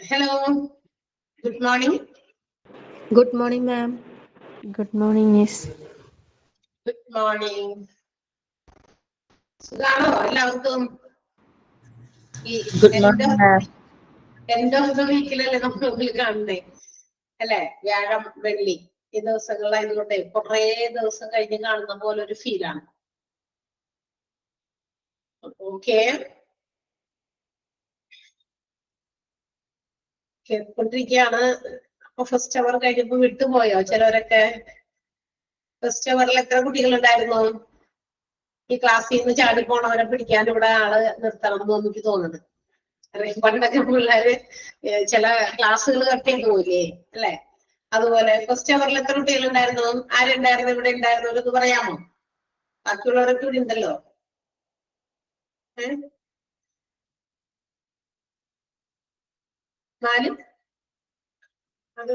Hello. Good morning. Good morning, ma'am. Good morning, miss. Good morning. സുഖാണോ എല്ലാവർക്കും? ഈ Good morning, ma'am. End of the വീക്കിലല്ലേ നമ്മൾ തമ്മിൽ കാണണ്ടേ അല്ലെ? വ്യാഴം വെള്ളി ഈ ദിവസങ്ങളായതുകൊണ്ട് കുറേ ദിവസം കഴിഞ്ഞ് കാണുന്ന പോലെ ഒരു ഫീലാണ്. ഓക്കെ, കേൾക്കൊണ്ടിരിക്കുകയാണ്. അപ്പൊ ഫസ്റ്റ് അവർ കഴിഞ്ഞപ്പോ വിട്ടുപോയോ ചിലവരൊക്കെ? ഫസ്റ്റ് അവറിൽ എത്ര കുട്ടികളുണ്ടായിരുന്നു? ഈ ക്ലാസ്സിൽ നിന്ന് ചാടിപ്പോണവരെ പിടിക്കാൻ ഇവിടെ ആള് നിർത്തണം എന്ന് എനിക്ക് തോന്നുന്നത്. പണ്ടൊക്കെ പിള്ളേര് ചില ക്ലാസ്സുകൾ കട്ട് ചെയ്ത് പോയില്ലേ അല്ലെ? അതുപോലെ ഫസ്റ്റ് അവറിൽ എത്ര കുട്ടികളുണ്ടായിരുന്നു? ആരുണ്ടായിരുന്നു ഇവിടെ ഉണ്ടായിരുന്നവരൊന്ന് പറയാമോ? ബാക്കിയുള്ളവരൊക്കെ ഇവിടെ ഉണ്ടല്ലോ. നാല്? അത്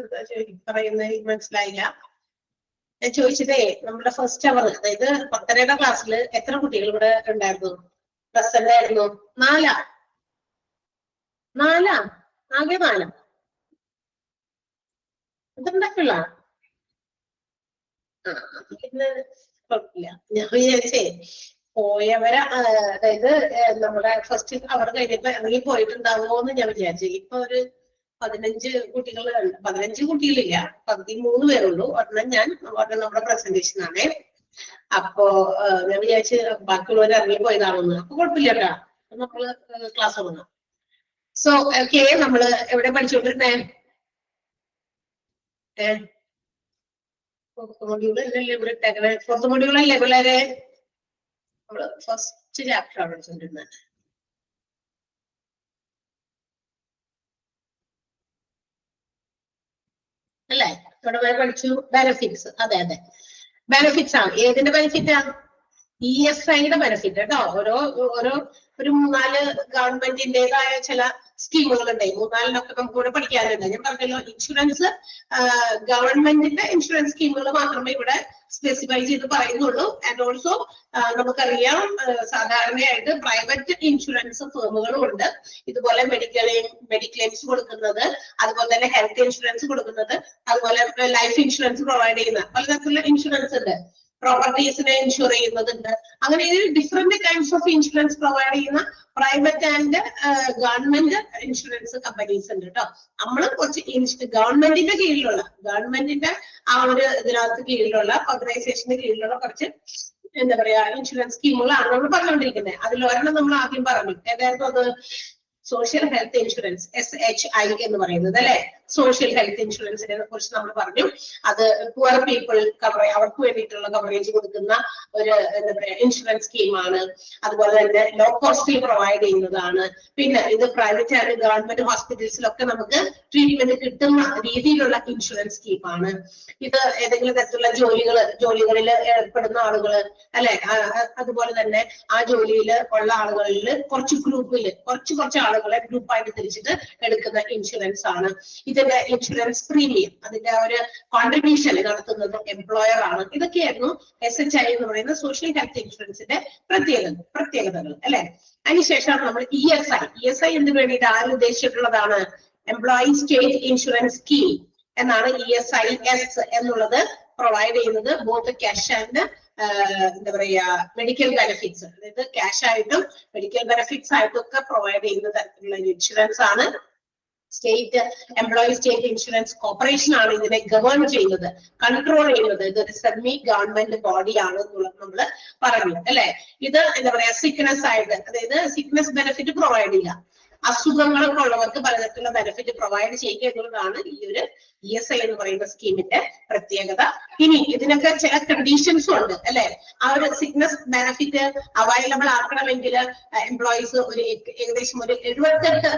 പറയുന്നത് മനസ്സിലായില്ല. ഞാൻ ചോദിച്ചതേ, നമ്മുടെ ഫസ്റ്റ് അവർ അതായത് 10:30 ക്ലാസ്സിൽ എത്ര കുട്ടികൾ ഇവിടെ ഉണ്ടായിരുന്നു, പ്രസന്റ് ആയിരുന്നു? നാലാ? ആകെ നാലാ? ഇതുണ്ടാക്കില്ല. പിന്നെ കുഴപ്പമില്ല. ഞാൻ വിചാരിച്ചേ പോയവരെ അതായത് നമ്മുടെ ഫസ്റ്റ് അവർ കഴിഞ്ഞപ്പോ ഇറങ്ങി പോയിട്ടുണ്ടാവുമോ എന്ന് ഞാൻ വിചാരിച്ചു. ഇപ്പൊ ഒരു 15 കുട്ടികൾ, 15 കുട്ടികളില്ല, 13 പേരുള്ളൂ. ഒരെണ്ണം നമ്മുടെ പ്രസന്റേഷൻ ആണ്. അപ്പോ ഞാൻ വിചാരിച്ച് ബാക്കിയുള്ളവർ ഇറങ്ങി പോയതാണെന്ന്. അപ്പൊ കുഴപ്പമില്ല കേട്ടാ, നമ്മള് ക്ലാസ് തുടങ്ങാം. സോ ഓക്കെ, നമ്മള് എവിടെ പഠിച്ചോണ്ടിരുന്നേ? ഫോർത്ത് മൊഡ്യൂളല്ലേ ഇവിടെ ഇട്ടേക്കണേ? ഫോർത്ത് മൊഡ്യൂളല്ലേ പിള്ളേരെ? നമ്മള് ഫസ്റ്റ് ചാപ്റ്റർ ആണ് പഠിച്ചോണ്ടിരുന്നത് അല്ലേ? ഇവിടെ വരെ പഠിച്ചു ബെനിഫിറ്റ്സ്. അതെ അതെ, ബെനിഫിറ്റ്സ് ആണ്. ഏതിന്റെ ബെനിഫിറ്റാ? ESIയുടെ ബെനിഫിറ്റ് കേട്ടോ. ഒരു 3-4 ഗവൺമെന്റിന്റേതായ ചില സ്കീമുകളുണ്ട്. 3-4 നമുക്ക് ഇവിടെ പഠിക്കാനുണ്ട്. ഞാൻ പറഞ്ഞല്ലോ, ഇൻഷുറൻസ് ഗവൺമെന്റിന്റെ ഇൻഷുറൻസ് സ്കീമുകൾ മാത്രമേ ഇവിടെ സ്പെസിഫൈ ചെയ്ത് പറയുന്നുള്ളൂ. ആൻഡ് ഓൾസോ നമുക്കറിയാം സാധാരണയായിട്ട് പ്രൈവറ്റ് ഇൻഷുറൻസ് ഫേമുകളും ഉണ്ട് ഇതുപോലെ മെഡിക്ലെയിംസ് കൊടുക്കുന്നത്, അതുപോലെ തന്നെ ഹെൽത്ത് ഇൻഷുറൻസ് കൊടുക്കുന്നത്, അതുപോലെ ലൈഫ് ഇൻഷുറൻസ് പ്രൊവൈഡ് ചെയ്യുന്ന പലതരത്തിലുള്ള ഇൻഷുറൻസ് ഉണ്ട്. പ്രോപ്പർട്ടീസിനെ ഇൻഷുർ ചെയ്യുന്നതുണ്ട്. അങ്ങനെ different kinds of insurance provide ചെയ്യുന്ന private and government insurance companies ഉണ്ട് കേട്ടോ. നമ്മൾ കുറച്ച് ഗവൺമെന്റിന്റെ ആ ഒരു ഇതിനകത്ത് കീഴിലുള്ള ഓർഗനൈസേഷന്റെ കീഴിലുള്ള കുറച്ച് എന്താ പറയാ ഇൻഷുറൻസ് സ്കീമുകളാണ് നമ്മൾ പറഞ്ഞുകൊണ്ടിരിക്കുന്നത്. അതിൽ ഒരെണ്ണം നമ്മൾ ആദ്യം പറഞ്ഞു. ഏതായിരുന്നു അത്? സോഷ്യൽ ഹെൽത്ത് ഇൻഷുറൻസ്, SHI എന്ന് പറയുന്നത് അല്ലെ? സോഷ്യൽ ഹെൽത്ത് ഇൻഷുറൻസിനെ കുറിച്ച് നമ്മൾ പറഞ്ഞു. അത് പുവർ പീപ്പിൾ അവർക്ക് വേണ്ടിയിട്ടുള്ള കവറേജ് കൊടുക്കുന്ന ഒരു എന്താ പറയാ ഇൻഷുറൻസ് സ്കീമാണ്. അതുപോലെ തന്നെ ലോ കോസ്റ്റിൽ പ്രൊവൈഡ് ചെയ്യുന്നതാണ്. പിന്നെ ഇത് പ്രൈവറ്റ് ആൻഡ് ഗവൺമെന്റ് ഹോസ്പിറ്റൽസിലൊക്കെ നമുക്ക് ട്രീറ്റ്മെന്റ് കിട്ടുന്ന രീതിയിലുള്ള ഇൻഷുറൻസ് സ്കീമാണ്. ഇത് ഏതെങ്കിലും തരത്തിലുള്ള ജോലികളിൽ ഏർപ്പെടുന്ന ആളുകൾ അല്ലെ, അതുപോലെ തന്നെ ആ ജോലിയിൽ ഉള്ള ആളുകളിൽ കുറച്ച് ആളുകളെ ഗ്രൂപ്പായിട്ട് തിരിച്ചിട്ട് എടുക്കുന്ന ഇൻഷുറൻസ് ആണ്. ഇതിന്റെ ഇൻഷുറൻസ് പ്രീമിയം, അതിന്റെ ഒരു കോൺട്രിബ്യൂഷൻ നടത്തുന്നത് എംപ്ലോയർ ആണ്. ഇതൊക്കെയായിരുന്നു SHI എന്ന് പറയുന്ന സോഷ്യൽ ഹെൽത്ത് ഇൻഷുറൻസിന്റെ പ്രത്യേകതകൾ അല്ലെ? അതിനുശേഷമാണ് നമ്മൾ ESI എന്തിനു വേണ്ടിയിട്ട് ഉദ്ദേശിച്ചിട്ടുള്ളതാണ്? എംപ്ലോയി സ്റ്റേറ്റ് ഇൻഷുറൻസ് സ്കീം എന്നാണ് ESIS എന്നുള്ളത് പ്രൊവൈഡ് ചെയ്യുന്നത്. ബോത്ത് ക്യാഷ് ആൻഡ് എന്താ പറയാ മെഡിക്കൽ ബെനിഫിറ്റ്സ്, അതായത് ക്യാഷ് ആയിട്ടും മെഡിക്കൽ ബെനിഫിറ്റ്സ് ആയിട്ടും ഒക്കെ പ്രൊവൈഡ് ചെയ്യുന്ന തരത്തിലുള്ള ഇൻഷുറൻസ് ആണ്. എംപ്ലോയി സ്റ്റേറ്റ് ഇൻഷുറൻസ് കോർപ്പറേഷൻ ആണ് ഇതിനെ ഗവേൺ ചെയ്യുന്നത്, കൺട്രോൾ ചെയ്യുന്നത്. ഇതൊരു സെമി ഗവൺമെന്റ് ബോഡി ആണ് എന്നുള്ളത് നമ്മൾ പറഞ്ഞു അല്ലെ? ഇത് എന്താ പറയാ സിക്നെസ് ആയിട്ട്, അതായത് സിക്നെസ് ബെനിഫിറ്റ് പ്രൊവൈഡ് ചെയ്യുക, അസുഖങ്ങളൊക്കെ ഉള്ളവർക്ക് പലതരത്തിലുള്ള ബെനിഫിറ്റ് പ്രൊവൈഡ് ചെയ്യുക എന്നുള്ളതാണ് ഈ ഒരു ESI എന്ന് പറയുന്ന സ്കീമിന്റെ പ്രത്യേകത. ഇനി ഇതിനൊക്കെ ചില കണ്ടീഷൻസും ഉണ്ട് അല്ലെ? ആ ഒരു സിക്നെസ് ബെനിഫിറ്റ് അവൈലബിൾ ആക്കണമെങ്കിൽ എംപ്ലോയീസ് ഏകദേശം ഒരു 78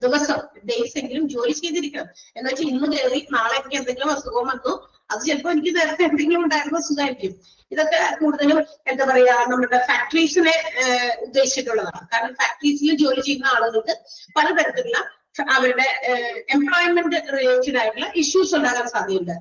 ദിവസം ഡേയ്സ് എങ്കിലും ജോലി ചെയ്തിരിക്കണം. എന്ന് വെച്ചാൽ ഇന്ന് കയറി നാളെ എനിക്ക് എന്തെങ്കിലും അസുഖം വന്നു, അത് ചിലപ്പോൾ എനിക്ക് നേരത്തെ എന്തെങ്കിലും ഉണ്ടായിരുന്ന അസുഖമായിരിക്കും. ഇതൊക്കെ കൂടുതലും എന്താ പറയാ നമ്മുടെ ഫാക്ടറീസിനെ ഉദ്ദേശിച്ചിട്ടുള്ളതാണ്. കാരണം ഫാക്ടറീസിൽ ജോലി ചെയ്യുന്ന ആളുകൾക്ക് പലതരത്തിലുള്ള അവരുടെ എംപ്ലോയ്മെന്റ് റിലേറ്റഡ് ആയിട്ടുള്ള ഇഷ്യൂസ് ഉണ്ടാകാൻ സാധ്യതയുണ്ട്.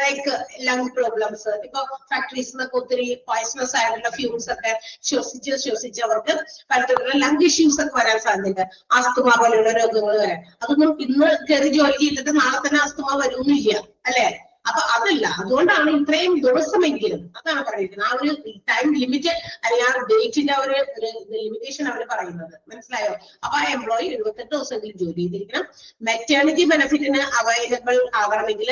ലൈക്ക് ലങ് പ്രോബ്ലംസ്, ഇപ്പൊ ഫാക്ടറീസ് നിന്നൊക്കെ ഒത്തിരി പോയ്സണസ് ആയിട്ടുള്ള ഫ്യൂംസ് ഒക്കെ ശ്വസിച്ച് അവർക്ക് പലതരത്തിലുള്ള ലങ് ഇഷ്യൂസ് ഒക്കെ വരാൻ സാധ്യതയുണ്ട്. ആസ്തുമ പോലെയുള്ള രോഗങ്ങൾ വരാൻ. അതൊന്നും ഇന്ന് കയറി ജോലി ചെയ്തിട്ട് നാളെ തന്നെ ആസ്തുമ വരുന്നില്ല, അല്ലെ? അപ്പൊ അതല്ല, അതുകൊണ്ടാണ് ഇത്രയും ദിവസമെങ്കിലും, അതാണ് പറയുന്നത്, ആ ഒരു ടൈം ലിമിറ്റ് അല്ലെങ്കിൽ ആ ഡേറ്റിന്റെ ഒരു ലിമിറ്റേഷൻ അവർ പറയുന്നത്. മനസ്സിലായോ? അപ്പൊ ആ എംപ്ലോയി 78 ദിവസമെങ്കിലും ജോലി ചെയ്തിരിക്കണം. മെറ്റേണിറ്റി ബെനിഫിറ്റിന് അവൈലബിൾ ആകണമെങ്കിൽ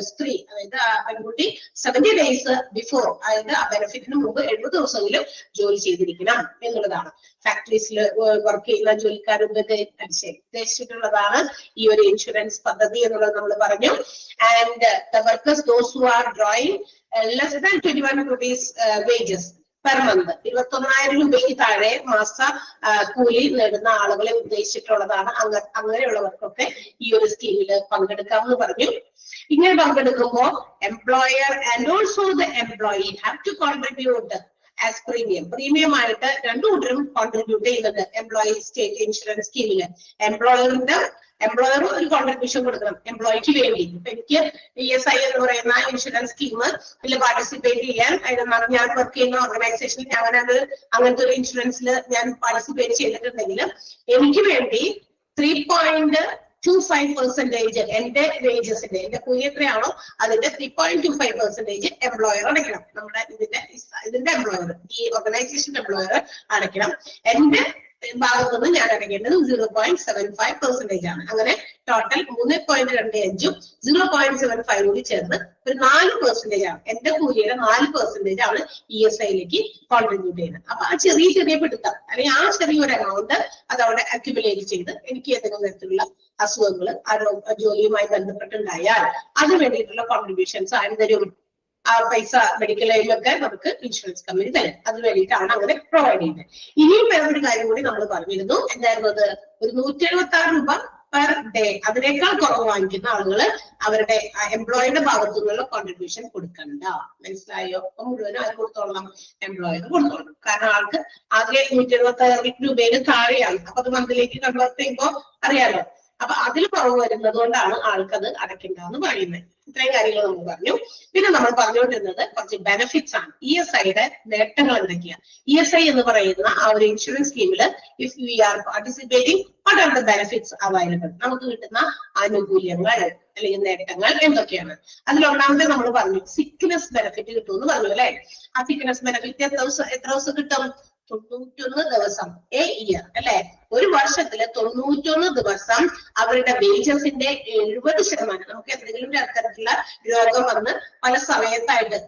സ്ത്രീ, അതായത് പെൺകുട്ടി 70 ഡേയ്സ് ബിഫോർ, അതായത് ആ ബെനിഫിറ്റിന് മുമ്പ് 70 ദിവസമെങ്കിലും ജോലി ചെയ്തിരിക്കണം എന്നുള്ളതാണ്. ഫാക്ടറീസിൽ വർക്ക് ചെയ്യുന്ന ജോലിക്കാരുടെ ഉദ്ദേശിച്ചിട്ടുള്ളതാണ് ഈ ഒരു ഇൻഷുറൻസ് പദ്ധതി എന്നുള്ളത് നമ്മൾ പറഞ്ഞു. And the workers those who are drawing less than 21 rupees wages per month, 21,000 രൂപയ്ക്ക് താഴെ മാസ കൂലി നേടുന്ന ആളുകളെ ഉദ്ദേശിച്ചിട്ടുള്ളതാണ്. അങ്ങനെയുള്ളവർക്കൊക്കെ ഈ ഒരു സ്കീമിൽ പങ്കെടുക്കാമെന്ന് പറഞ്ഞു. ഇങ്ങനെ പങ്കെടുക്കുമ്പോൾ employer and also the employee have to contribute as premium ആയിട്ട് രണ്ടു കൂട്ടരും കോൺട്രിബ്യൂട്ട് ചെയ്യുന്നുണ്ട് എംപ്ലോയി സ്റ്റേറ്റ് ഇൻഷുറൻസ് സ്കീമില്. എംപ്ലോയർ ഒരു കോൺട്രിബ്യൂഷൻ കൊടുക്കണം എംപ്ലോയിക്ക് വേണ്ടി. ഇപ്പൊ എനിക്ക് ESI എന്ന് പറയുന്ന ഇൻഷുറൻസ് സ്കീമിൽ പാർട്ടിസിപ്പേറ്റ് ചെയ്യാൻ, ഞാൻ വർക്ക് ചെയ്യുന്ന ഓർഗനൈസേഷനിൽ അങ്ങനത്തെ ഒരു ഇൻഷുറൻസിൽ ഞാൻ പാർട്ടിസിപ്പേറ്റ് ചെയ്തിട്ടുണ്ടെങ്കിൽ എനിക്ക് വേണ്ടി 3.25% എന്റെ വേജസിന്റെ, എന്റെ കൂലി എത്രയാണോ അതിന്റെ 3.25% എംപ്ലോയർ അടയ്ക്കണം. നമ്മുടെ ഇതിന്റെ എംപ്ലോയർ, ഈ ഓർഗനൈസേഷന്റെ എംപ്ലോയർ അടയ്ക്കണം. എന്റെ ഭാഗത്തുനിന്ന് ഞാൻ അടയ്ക്കേണ്ടത് 0.75% ആണ്. അങ്ങനെ ടോട്ടൽ 3.25ഉം 0.75 കൂടി ചേർന്ന് ഒരു 4% ആണ്. എന്റെ കൂലിയുടെ 4% ആണ് ESIയിലേക്ക് കോൺട്രിബ്യൂട്ട് ചെയ്യുന്നത്. അപ്പൊ ആ ചെറിയ പിടുത്തം അല്ലെങ്കിൽ ആ ചെറിയൊരു എമൗണ്ട് അതവിടെ അക്യുമുലേറ്റ് ചെയ്ത് എനിക്ക് ഏതെങ്കിലും തരത്തിലുള്ള അസുഖങ്ങൾ ജോലിയുമായി ബന്ധപ്പെട്ടുണ്ടായാൽ അതിന് വേണ്ടിയിട്ടുള്ള കോൺട്രിബ്യൂഷൻസ് ആരും തരും. ആ പൈസ മെഡിക്കൽ എയിലൊക്കെ നമുക്ക് ഇൻഷുറൻസ് കമ്പനി തരും. അതിന് വേണ്ടിയിട്ടാണ് അങ്ങനെ പ്രൊവൈഡ് ചെയ്യുന്നത്. ഇനിയും വേറൊരു കാര്യം കൂടി നമ്മൾ പറഞ്ഞിരുന്നു. എന്തായിരുന്നു അത്? ഒരു 176 രൂപ പെർ ഡേ, അതിനേക്കാൾ കുറവ് വാങ്ങിക്കുന്ന ആളുകൾ അവരുടെ എംപ്ലോയിയുടെ ഭാഗത്തു നിന്നുള്ള കോൺട്രിബ്യൂഷൻ കൊടുക്കണ്ട. മനസ്സിലായോ? അപ്പൊ മുഴുവനും അത് കൊടുത്തോളണം, എംപ്ലോയർ കൊടുത്തോളണം. കാരണം ആൾക്ക് ആകെ 176 രൂപയിൽ താഴെയാണ്. അപ്പൊ അത് മന്തിലേക്ക് കൺവേർട്ട് ചെയ്യുമ്പോൾ അറിയാലോ. അപ്പൊ അതിൽ കുറവ് വരുന്നത് കൊണ്ടാണ് ആൾക്കത് അടയ്ക്കേണ്ടതെന്ന് പറയുന്നത്. ഇത്രയും കാര്യങ്ങൾ നമ്മൾ പറഞ്ഞു. പിന്നെ നമ്മൾ പറഞ്ഞുകൊണ്ടിരുന്നത് കുറച്ച് ബെനിഫിറ്റ്സ് ആണ്. ESIയുടെ നേട്ടങ്ങൾ എന്തൊക്കെയാണ്? ESI എന്ന് പറയുന്ന ആ ഒരു ഇൻഷുറൻസ് സ്കീമിൽ if we are participating, what are the benefits available? നമുക്ക് കിട്ടുന്ന ആനുകൂല്യങ്ങൾ അല്ലെങ്കിൽ നേട്ടങ്ങൾ എന്തൊക്കെയാണ്? അതിലൊന്നാമത് നമ്മൾ പറഞ്ഞു സിക്നെസ് ബെനിഫിറ്റ് കിട്ടുമെന്ന് പറഞ്ഞു, അല്ലെ? ആ സിക്നെസ് ബെനിഫിറ്റ് എത്ര ദിവസം കിട്ടും? 91 ദിവസം, എ ഇയർ, അല്ലെ? ഒരു വർഷത്തില് 91 ദിവസം അവരുടെ വേജസിന്റെ 70%, നമുക്ക് എന്തെങ്കിലും തരത്തിലുള്ള രോഗം വന്ന് പല സമയത്തായിട്ട്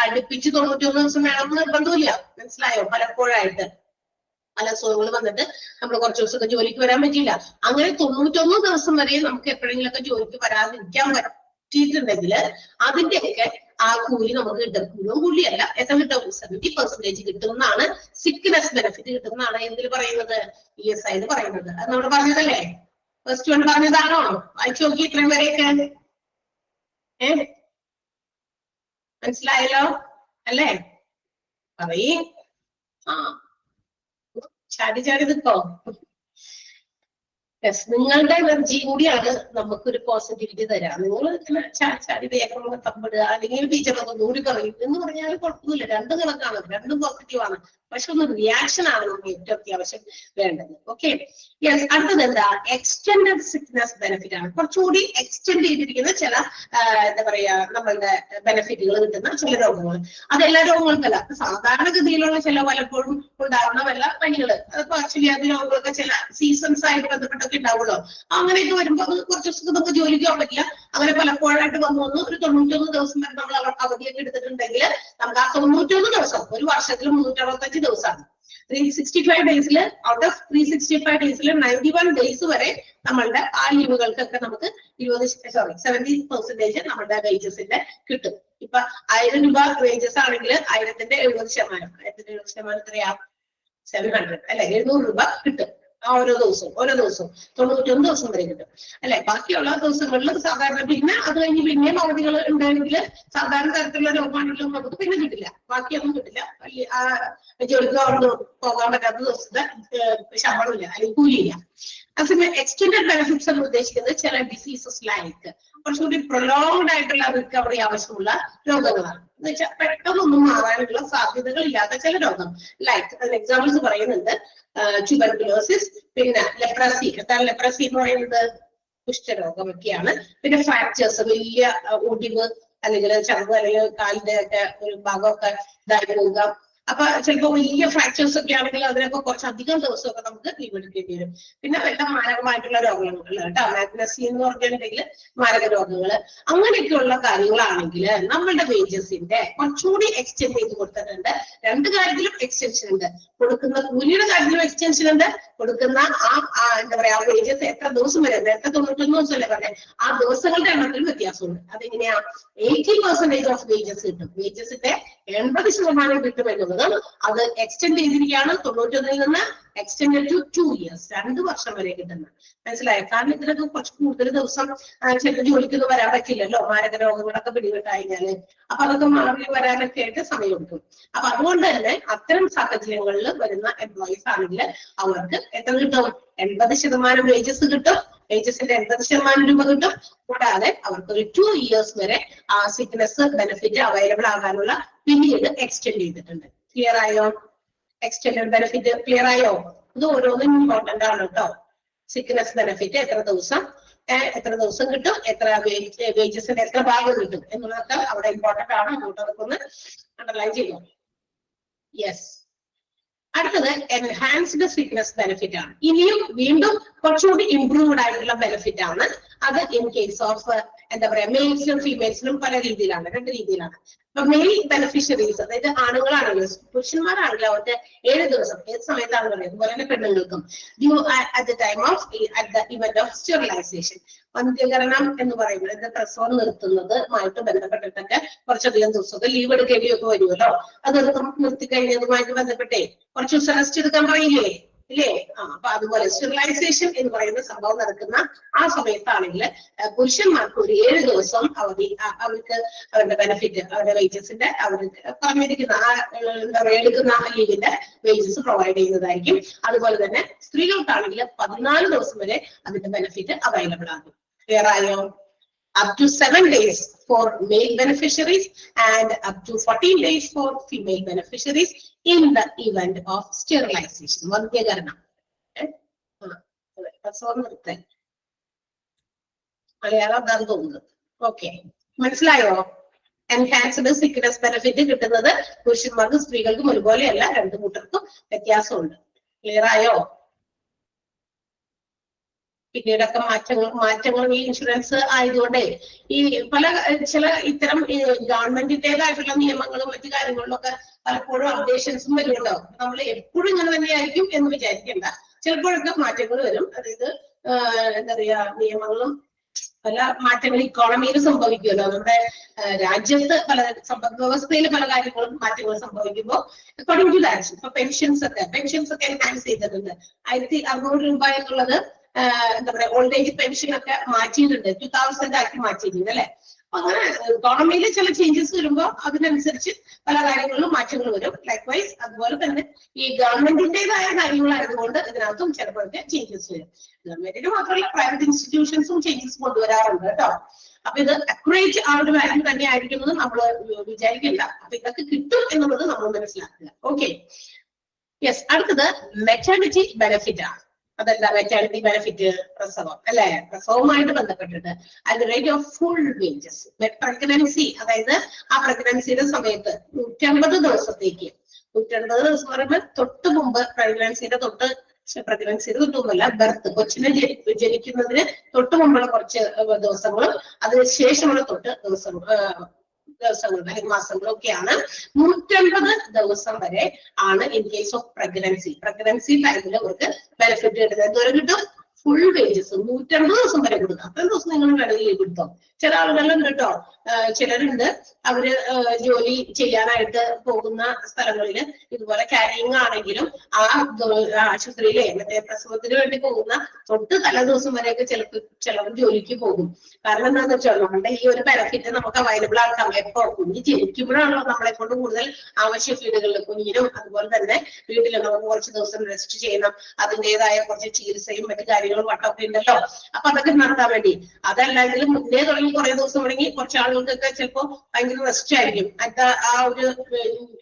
അടുപ്പിച്ച് 91 ദിവസം വേണമെന്ന് നിർബന്ധമില്ല. മനസ്സിലായോ? പലപ്പോഴായിട്ട് പല അസുഖങ്ങൾ വന്നിട്ട് നമ്മൾ കുറച്ച് ദിവസമൊക്കെ ജോലിക്ക് വരാൻ പറ്റില്ല. അങ്ങനെ 91 ദിവസം വരെ നമുക്ക് എപ്പോഴെങ്കിലൊക്കെ ജോലിക്ക് വരാതിരിക്കാൻ പറ്റിയിട്ടുണ്ടെങ്കിൽ അതിന്റെയൊക്കെ ആ കൂലി നമുക്ക് കിട്ടും. മുഴുവൻ കൂലിയല്ല, എത്ര കിട്ടും? 70% കിട്ടുന്നതാണ് സിക്നെസ് ബെനിഫിറ്റ് കിട്ടുന്നതാണ് എന്തിൽ പറയുന്നത്? ESI എന്ന് പറയുന്നത്. അത് നമ്മൾ പറഞ്ഞതല്ലേ? ഫസ്റ്റ് വൺ പറഞ്ഞതാണോ? വായിച്ചു നോക്കി ഇത്രയും വരെയൊക്കെ. മനസ്സിലായല്ലോ അല്ലേ? പറയേ. ആ ചാടി നിൽക്കോ? നിങ്ങളുടെ എനർജി കൂടിയാണ് നമുക്കൊരു പോസിറ്റിവിറ്റി തരാം. നിങ്ങൾ ഇങ്ങനെ ചാടി വേഗം തമ്പിടുക അല്ലെങ്കിൽ ടീച്ചറൊക്കെ കൂടി പറയും എന്ന് പറഞ്ഞാൽ കുഴപ്പമില്ല. രണ്ട് കണക്കാണ്, രണ്ടും പോസിറ്റീവാണ്. പക്ഷെ ഒന്ന് റിയാക്ഷൻ ആണ് നമുക്ക് ഏറ്റവും അത്യാവശ്യം വേണ്ടത്. Okay, yes. അടുത്തത് എന്താ? എക്സ്റ്റെൻഡഡ് സിക്നെസ് ബെനിഫിറ്റ് ആണ്. കുറച്ചുകൂടി എക്സ്റ്റെൻഡ് ചെയ്തിരിക്കുന്ന ചില എന്താ പറയാ നമ്മളുടെ ബെനിഫിറ്റുകൾ കിട്ടുന്ന ചില രോഗങ്ങൾ. അതെല്ലാ രോഗങ്ങൾക്കല്ല, സാധാരണഗതിയിലുള്ള ചില പലപ്പോഴും ഉണ്ടാകുന്ന വല്ല പനികള്, അതിപ്പോ ആക്ച്വലി അത് രോഗങ്ങളൊക്കെ ചില സീസൺസ് ആയിട്ട് ബന്ധപ്പെട്ടൊക്കെ ഉണ്ടാവുമല്ലോ. അങ്ങനെയൊക്കെ വരുമ്പോൾ അത് കുറച്ച് ദിവസത്തേക്ക് നമുക്ക് ജോലിക്ക് പോകാൻ പറ്റില്ല. അങ്ങനെ പലപ്പോഴായിട്ട് വന്നു ഒരു 91 ദിവസം വരെ നമ്മൾ അവധിയൊക്കെ എടുത്തിട്ടുണ്ടെങ്കിൽ നമുക്ക് ആ 91 ദിവസം, ഒരു വർഷത്തിൽ 365 ദിവസമാണ്. 365 ഡേയ്സിൽ ഔട്ട് ഓഫ് 365 ഡേയ്സിൽ 91 ഡേയ്സ് വരെ നമ്മളുടെ ആ ലീവുകൾക്കൊക്കെ നമുക്ക് 70% നമ്മളുടെ വേജസിന്റെ കിട്ടും. ഇപ്പൊ 1000 രൂപ വേജസ് ആണെങ്കിൽ 1000ന്റെ 70%, 1000ന്റെ 70% എത്രയാ? 700 അല്ലെ? 700 രൂപ കിട്ടും ഓരോ ദിവസവും 91 ദിവസം വരെ കിട്ടും, അല്ലെ? ബാക്കിയുള്ള ദിവസങ്ങളിൽ സാധാരണ പിന്നെ അത് കഴിഞ്ഞ് പിന്നെയും അവധികൾ ഉണ്ടെങ്കിൽ സാധാരണ തരത്തിലുള്ള രോഗമാണെങ്കിലും നമുക്ക് പിന്നെ കിട്ടില്ല, ബാക്കിയൊന്നും കിട്ടില്ല. ജോലിക്ക് പോകാൻ പറ്റാത്ത ദിവസത്തെ ശമ്പളമില്ല അല്ലെങ്കിൽ കൂലിയില്ല. അതേസമയം എക്സ്റ്റെൻഡഡ് ബെനിഫിറ്റ്സ് എന്ന് ഉദ്ദേശിക്കുന്നത് ചില ഡിസീസസ് ലൈക്ക് കുറച്ചുകൂടി പ്രൊലോങ്ഡ് ആയിട്ടുള്ള റിക്കവറി ആവശ്യമുള്ള രോഗങ്ങളാണ്. എന്ന് വെച്ചാൽ പെട്ടെന്നൊന്നും മാറാനുള്ള സാധ്യതകൾ ഇല്ലാത്ത ചില രോഗം ലൈക്ക് അതിന് എക്സാമ്പിൾസ് പറയുന്നുണ്ട് ട്യൂബർകുലോസിസ്, പിന്നെ ലെപ്രസി. എന്താണ് ലെപ്രസി എന്ന് പറയുന്നത്? കുഷ്ഠരോഗമൊക്കെയാണ്. പിന്നെ ഫ്രാക്ചേഴ്സ്, വലിയ ഒടിവ് അല്ലെങ്കിൽ ചർവ് അല്ലെങ്കിൽ കാലിന്റെ ഒക്കെ ഒരു ഭാഗമൊക്കെ ഇതായി പോവുക. അപ്പൊ ചിലപ്പോൾ വലിയ ഫ്രാക്ചേഴ്സ് ഒക്കെ ആണെങ്കിൽ അതിനൊക്കെ കുറച്ചധികം ദിവസമൊക്കെ നമുക്ക് ലീവ് എടുക്കേണ്ടി വരും. പിന്നെ വല്ല മാരകമായിട്ടുള്ള രോഗങ്ങൾ കേട്ടോ, മാഗ്നസി എന്ന് പറഞ്ഞിട്ടുണ്ടെങ്കിൽ മാരക രോഗങ്ങൾ, അങ്ങനെയൊക്കെയുള്ള കാര്യങ്ങളാണെങ്കിൽ നമ്മളുടെ വേജസിന്റെ കുറച്ചുകൂടി എക്സ്റ്റെൻഡ് ചെയ്ത് കൊടുത്തിട്ടുണ്ട്. രണ്ട് കാര്യത്തിലും എക്സ്റ്റൻഷൻ ഉണ്ട്. കൊടുക്കുന്ന കൂലിയുടെ കാര്യത്തിലും എക്സ്റ്റൻഷൻ ഉണ്ട്. കൊടുക്കുന്ന എന്താ പറയാ വേജസ് എത്ര ദിവസം വരെ, നേരത്തെ 91 ദിവസമല്ലേ പറഞ്ഞത്, ആ ദിവസങ്ങളുടെ എണ്ണത്തിലും വ്യത്യാസമുണ്ട്. അതെങ്ങനെയാ? 80% ഓഫ് വേജസ് കിട്ടും. വേജസിന്റെ 80% കിട്ടുമെന്നുള്ളത് അത് എക്സ്റ്റെൻഡ് ചെയ്തിരിക്കുകയാണ്. 91 നിന്ന് എക്സ്റ്റെൻഡ് ടു 2 years, 2 വർഷം വരെ കിട്ടുന്നത്. മനസ്സിലായോ? കാരണം ഇതിനൊക്കെ കുറച്ച് കൂടുതൽ ദിവസം ചില ജോലിക്കൊന്നും വരാൻ പറ്റില്ലല്ലോ, മാരക രോഗങ്ങളൊക്കെ പിടിപെട്ടായിരുന്നാല്. അപ്പൊ അതൊക്കെ മാറി വരാനൊക്കെ ആയിട്ട് സമയം എടുക്കും. അപ്പൊ അതുകൊണ്ട് തന്നെ അത്തരം സാഹചര്യങ്ങളിൽ വരുന്ന എംപ്ലോയീസ് ആണെങ്കിൽ അവർക്ക് എത്ര കിട്ടും? 80% വേജസ് കിട്ടും. വേജസിന്റെ 80% രൂപ കിട്ടും. കൂടാതെ അവർക്ക് ഒരു 2 years വരെ ആ സിക്നസ് ബെനിഫിറ്റ് അവൈലബിൾ ആകാനുള്ള പീരീഡ് എക്സ്റ്റെൻഡ് ചെയ്തിട്ടുണ്ട്. ക്ലിയർ ആയോ? എക്സ്റ്റെൻഡഡ് ബെനിഫിറ്റ് ക്ലിയർ ആയോ? ഇത് ഓരോന്നും ഇമ്പോർട്ടന്റ് ആണ് കേട്ടോ. സിക്നസ് ബെനിഫിറ്റ് എത്ര ദിവസം കിട്ടും, എത്ര വേജസിന്റെ എത്ര ഭാഗം കിട്ടും എന്നുള്ളതൊക്കെ അവിടെ ഇമ്പോർട്ടന്റ് ആണ്. അങ്ങോട്ട് അതൊക്കെ ഒന്ന് അണ്ടർലൈൻ ചെയ്യാം. യെസ്. അടുത്തത് എൻഹാൻസ്ഡ് സിക്നസ് ബെനിഫിറ്റ് ആണ്. ഇനിയും വീണ്ടും കുറച്ചുകൂടി ഇംപ്രൂവ്ഡ് ആയിട്ടുള്ള ബെനിഫിറ്റ് ആണ്. അത് ഇൻ കേസ് ഓഫ് എന്താ പറയാ മെയിൽസിനും ഫീമെയിൽസിനും പല രീതിയിലാണ്, 2 രീതിയിലാണ്. അപ്പൊ മെയിൽ ബെനിഫിഷ്യറീസ്, അതായത് ആണുങ്ങളാണെങ്കിലും പുരുഷന്മാരാണെങ്കിലും അവർക്ക് 7 ദിവസം ഏത് സമയത്താണെന്ന് പറയുന്നത്, അതുപോലെ തന്നെ പെണ്ണുങ്ങൾക്കും at the time of at the event of sterilization, വന്ധ്യകരണം എന്ന് പറയുന്നത് പ്രസവം നിർത്തുന്നതുമായിട്ട് ബന്ധപ്പെട്ടിട്ടൊക്കെ കുറച്ചധികം ദിവസമൊക്കെ ലീവ് എടുക്കേണ്ടിയൊക്കെ വരുമല്ലോ. അത് നിർത്തി കഴിഞ്ഞതുമായിട്ട് ബന്ധപ്പെട്ടേ കുറച്ച് ദിവസം റെസ്റ്റ് എടുക്കാൻ പറയില്ലേ, ഇല്ലേ? അപ്പൊ അതുപോലെ സ്റ്റെറിലൈസേഷൻ എന്ന് പറയുന്ന സംഭവം നടക്കുന്ന ആ സമയത്താണെങ്കിൽ പുരുഷന്മാർക്ക് ഒരു 7 ദിവസം അവധി, അവർക്ക് അവരുടെ ബെനിഫിറ്റ്, അവരുടെ വേജസിന്റെ അവർ പറഞ്ഞിരിക്കുന്ന എന്താ പറയുക എടുക്കുന്ന ലീവിന്റെ വേജസ് പ്രൊവൈഡ് ചെയ്യുന്നതായിരിക്കും. അതുപോലെ തന്നെ സ്ത്രീകൾക്കാണെങ്കിൽ 14 ദിവസം വരെ അതിന്റെ ബെനിഫിറ്റ് അവൈലബിൾ ആകും. ക്ലിയർ ആയോ? Up to 7 days for male beneficiaries and up to 14 days for female beneficiaries in the event of sterilization. വന്ധ്യകരണം. മലയാളം അതാണ് തോന്നുന്നത്. ഓക്കെ, മനസ്സിലായോ? എൻഹാൻസ്ഡ് സിക്നസ് ബെനിഫിറ്റ് കിട്ടുന്നത് പുരുഷന്മാർക്കും സ്ത്രീകൾക്കും ഒരുപോലെയല്ല, 2 കൂട്ടർക്കും വ്യത്യാസമുണ്ട്. ക്ലിയർ ആയോ? പിന്നീടൊക്കെ മാറ്റങ്ങൾ ഈ ഇൻഷുറൻസ് ആയതുകൊണ്ട് ഈ ചില ഇത്തരം ഗവൺമെന്റിന്റേതായിട്ടുള്ള നിയമങ്ങളും മറ്റു കാര്യങ്ങളിലൊക്കെ പലപ്പോഴും അപ്ഡേഷൻസും വരുമല്ലോ. നമ്മൾ എപ്പോഴും ഇങ്ങനെ തന്നെയായിരിക്കും എന്ന് വിചാരിക്കേണ്ട. ചിലപ്പോഴൊക്കെ മാറ്റങ്ങൾ വരും. അതായത് എന്താ പറയാ, നിയമങ്ങളും പല മാറ്റങ്ങൾ ഇക്കോണമിയിൽ സംഭവിക്കുമല്ലോ. നമ്മുടെ രാജ്യത്ത് സമ്പദ് വ്യവസ്ഥയിൽ പല കാര്യങ്ങളും മാറ്റങ്ങൾ സംഭവിക്കുമ്പോൾ അക്കോർഡിംഗ് ടു ദാറ്റ് ഇപ്പൊ പെൻഷൻസ് ഒക്കെ എൻഹാൻസ് ചെയ്തിട്ടുണ്ട്. 1600 രൂപ എന്നുള്ളത് എന്താ പറയാ ഓൾഡ് ഏജ് പെൻഷൻ ഒക്കെ മാറ്റിയിട്ടുണ്ട്, 2000 ആക്കി മാറ്റിയിട്ടുണ്ട് അല്ലെ. അങ്ങനെ ഇക്കോണമിയിൽ ചില ചേഞ്ചസ് വരുമ്പോൾ അതിനനുസരിച്ച് പല കാര്യങ്ങളിലും മാറ്റങ്ങൾ വരും. ലൈക്വൈസ് അതുപോലെ തന്നെ ഈ ഗവൺമെന്റിന്റേതായ കാര്യങ്ങളായതുകൊണ്ട് ഇതിനകത്തും ചിലപ്പോഴൊക്കെ ചേഞ്ചസ് വരും. ഗവൺമെന്റിന് മാത്രമല്ല പ്രൈവറ്റ് ഇൻസ്റ്റിറ്റ്യൂഷൻസും ചേഞ്ചസ് കൊണ്ടുവരാറുണ്ട് കേട്ടോ. അപ്പൊ ഇത് അക്യുറേറ്റ് ആ ഒരു വാല്യൂ തന്നെ ആയിരിക്കുന്നത് നമ്മൾ വിചാരിക്കില്ല. അപ്പൊ ഇതൊക്കെ കിട്ടും എന്നുള്ളത് നമ്മൾ മനസ്സിലാക്കുക. Okay, yes. അടുത്തത് മെറ്റേണിറ്റി ബെനിഫിറ്റ് ആണ്. അതെന്താ മെറ്റേണിറ്റി ബെനിഫിറ്റ്? പ്രസവം അല്ലെ, പ്രസവവുമായിട്ട് ബന്ധപ്പെട്ടിട്ട് at the rate of full wages pregnancy, അതായത് ആ പ്രഗ്നൻസിയുടെ സമയത്ത് 150 ദിവസത്തേക്ക്, 150 ദിവസം പറയുമ്പോൾ തൊട്ട് മുമ്പ് പ്രഗ്നൻസിയുടെ തൊട്ടുമല്ല, ബർത്ത് കൊച്ചിനെ ജനിക്കുന്നതിന് തൊട്ട് മുമ്പുള്ള കുറച്ച് ദിവസങ്ങളും അതിന് ശേഷമുള്ള ദിവസങ്ങൾ അല്ലെങ്കിൽ മാസങ്ങളൊക്കെയാണ് 150 ദിവസം വരെ ആണ് ഇൻ കേസ് ഓഫ് പ്രഗ്നൻസി ടൈമിൽ അവർക്ക് ബെനിഫിറ്റ് കിട്ടുന്നത്. എന്തോരം കിട്ടും? ഫുൾ വേജസ് 150 ദിവസം വരെ കൊടുക്കാം. അത്രയും ദിവസം നിങ്ങൾ വേണമെങ്കിൽ ലീവ് എടുത്തോ. ചില ആളുകളുണ്ട് കേട്ടോ, ചിലരുണ്ട് അവര് ജോലി ചെയ്യാനായിട്ട് പോകുന്ന സ്ഥലങ്ങളിൽ ഇതുപോലെ കാരിങ് ആണെങ്കിലും ആ ആശുപത്രിയിലെ മറ്റേ പ്രസവത്തിന് വേണ്ടി പോകുന്ന തൊട്ട് തല ദിവസം വരെയൊക്കെ ചിലവർ ജോലിക്ക് പോകും. കാരണം എന്താണെന്ന് വെച്ചാൽ നമ്മുടെ ഈ ഒരു ബെനിഫിറ്റ് നമുക്ക് അവൈലബിൾ ആക്കാം. എപ്പോ കുഞ്ഞ് ജനിക്കുമ്പോഴാണല്ലോ നമ്മളെ കൊണ്ട് കൂടുതൽ ആവശ്യ ഫീൽഡുകളിൽ കുഞ്ഞിനും അതുപോലെ തന്നെ വീട്ടിൽ നമുക്ക് കുറച്ച് ദിവസം റെസ്റ്റ് ചെയ്യണം, അതിൻ്റെതായ കുറച്ച് ചികിത്സയും മറ്റു കാര്യങ്ങളും വട്ടമൊക്കെ ഉണ്ടല്ലോ. അപ്പൊ അതൊക്കെ നടത്താൻ വേണ്ടി. അതല്ലെങ്കിൽ മുന്നേ തുടങ്ങി കുറെ ദിവസം തുടങ്ങി കുറച്ച് ആളുകൾക്കൊക്കെ ചിലപ്പോൾ ഭയങ്കര റെസ്റ്റ് ആയിരിക്കും. ആ ഒരു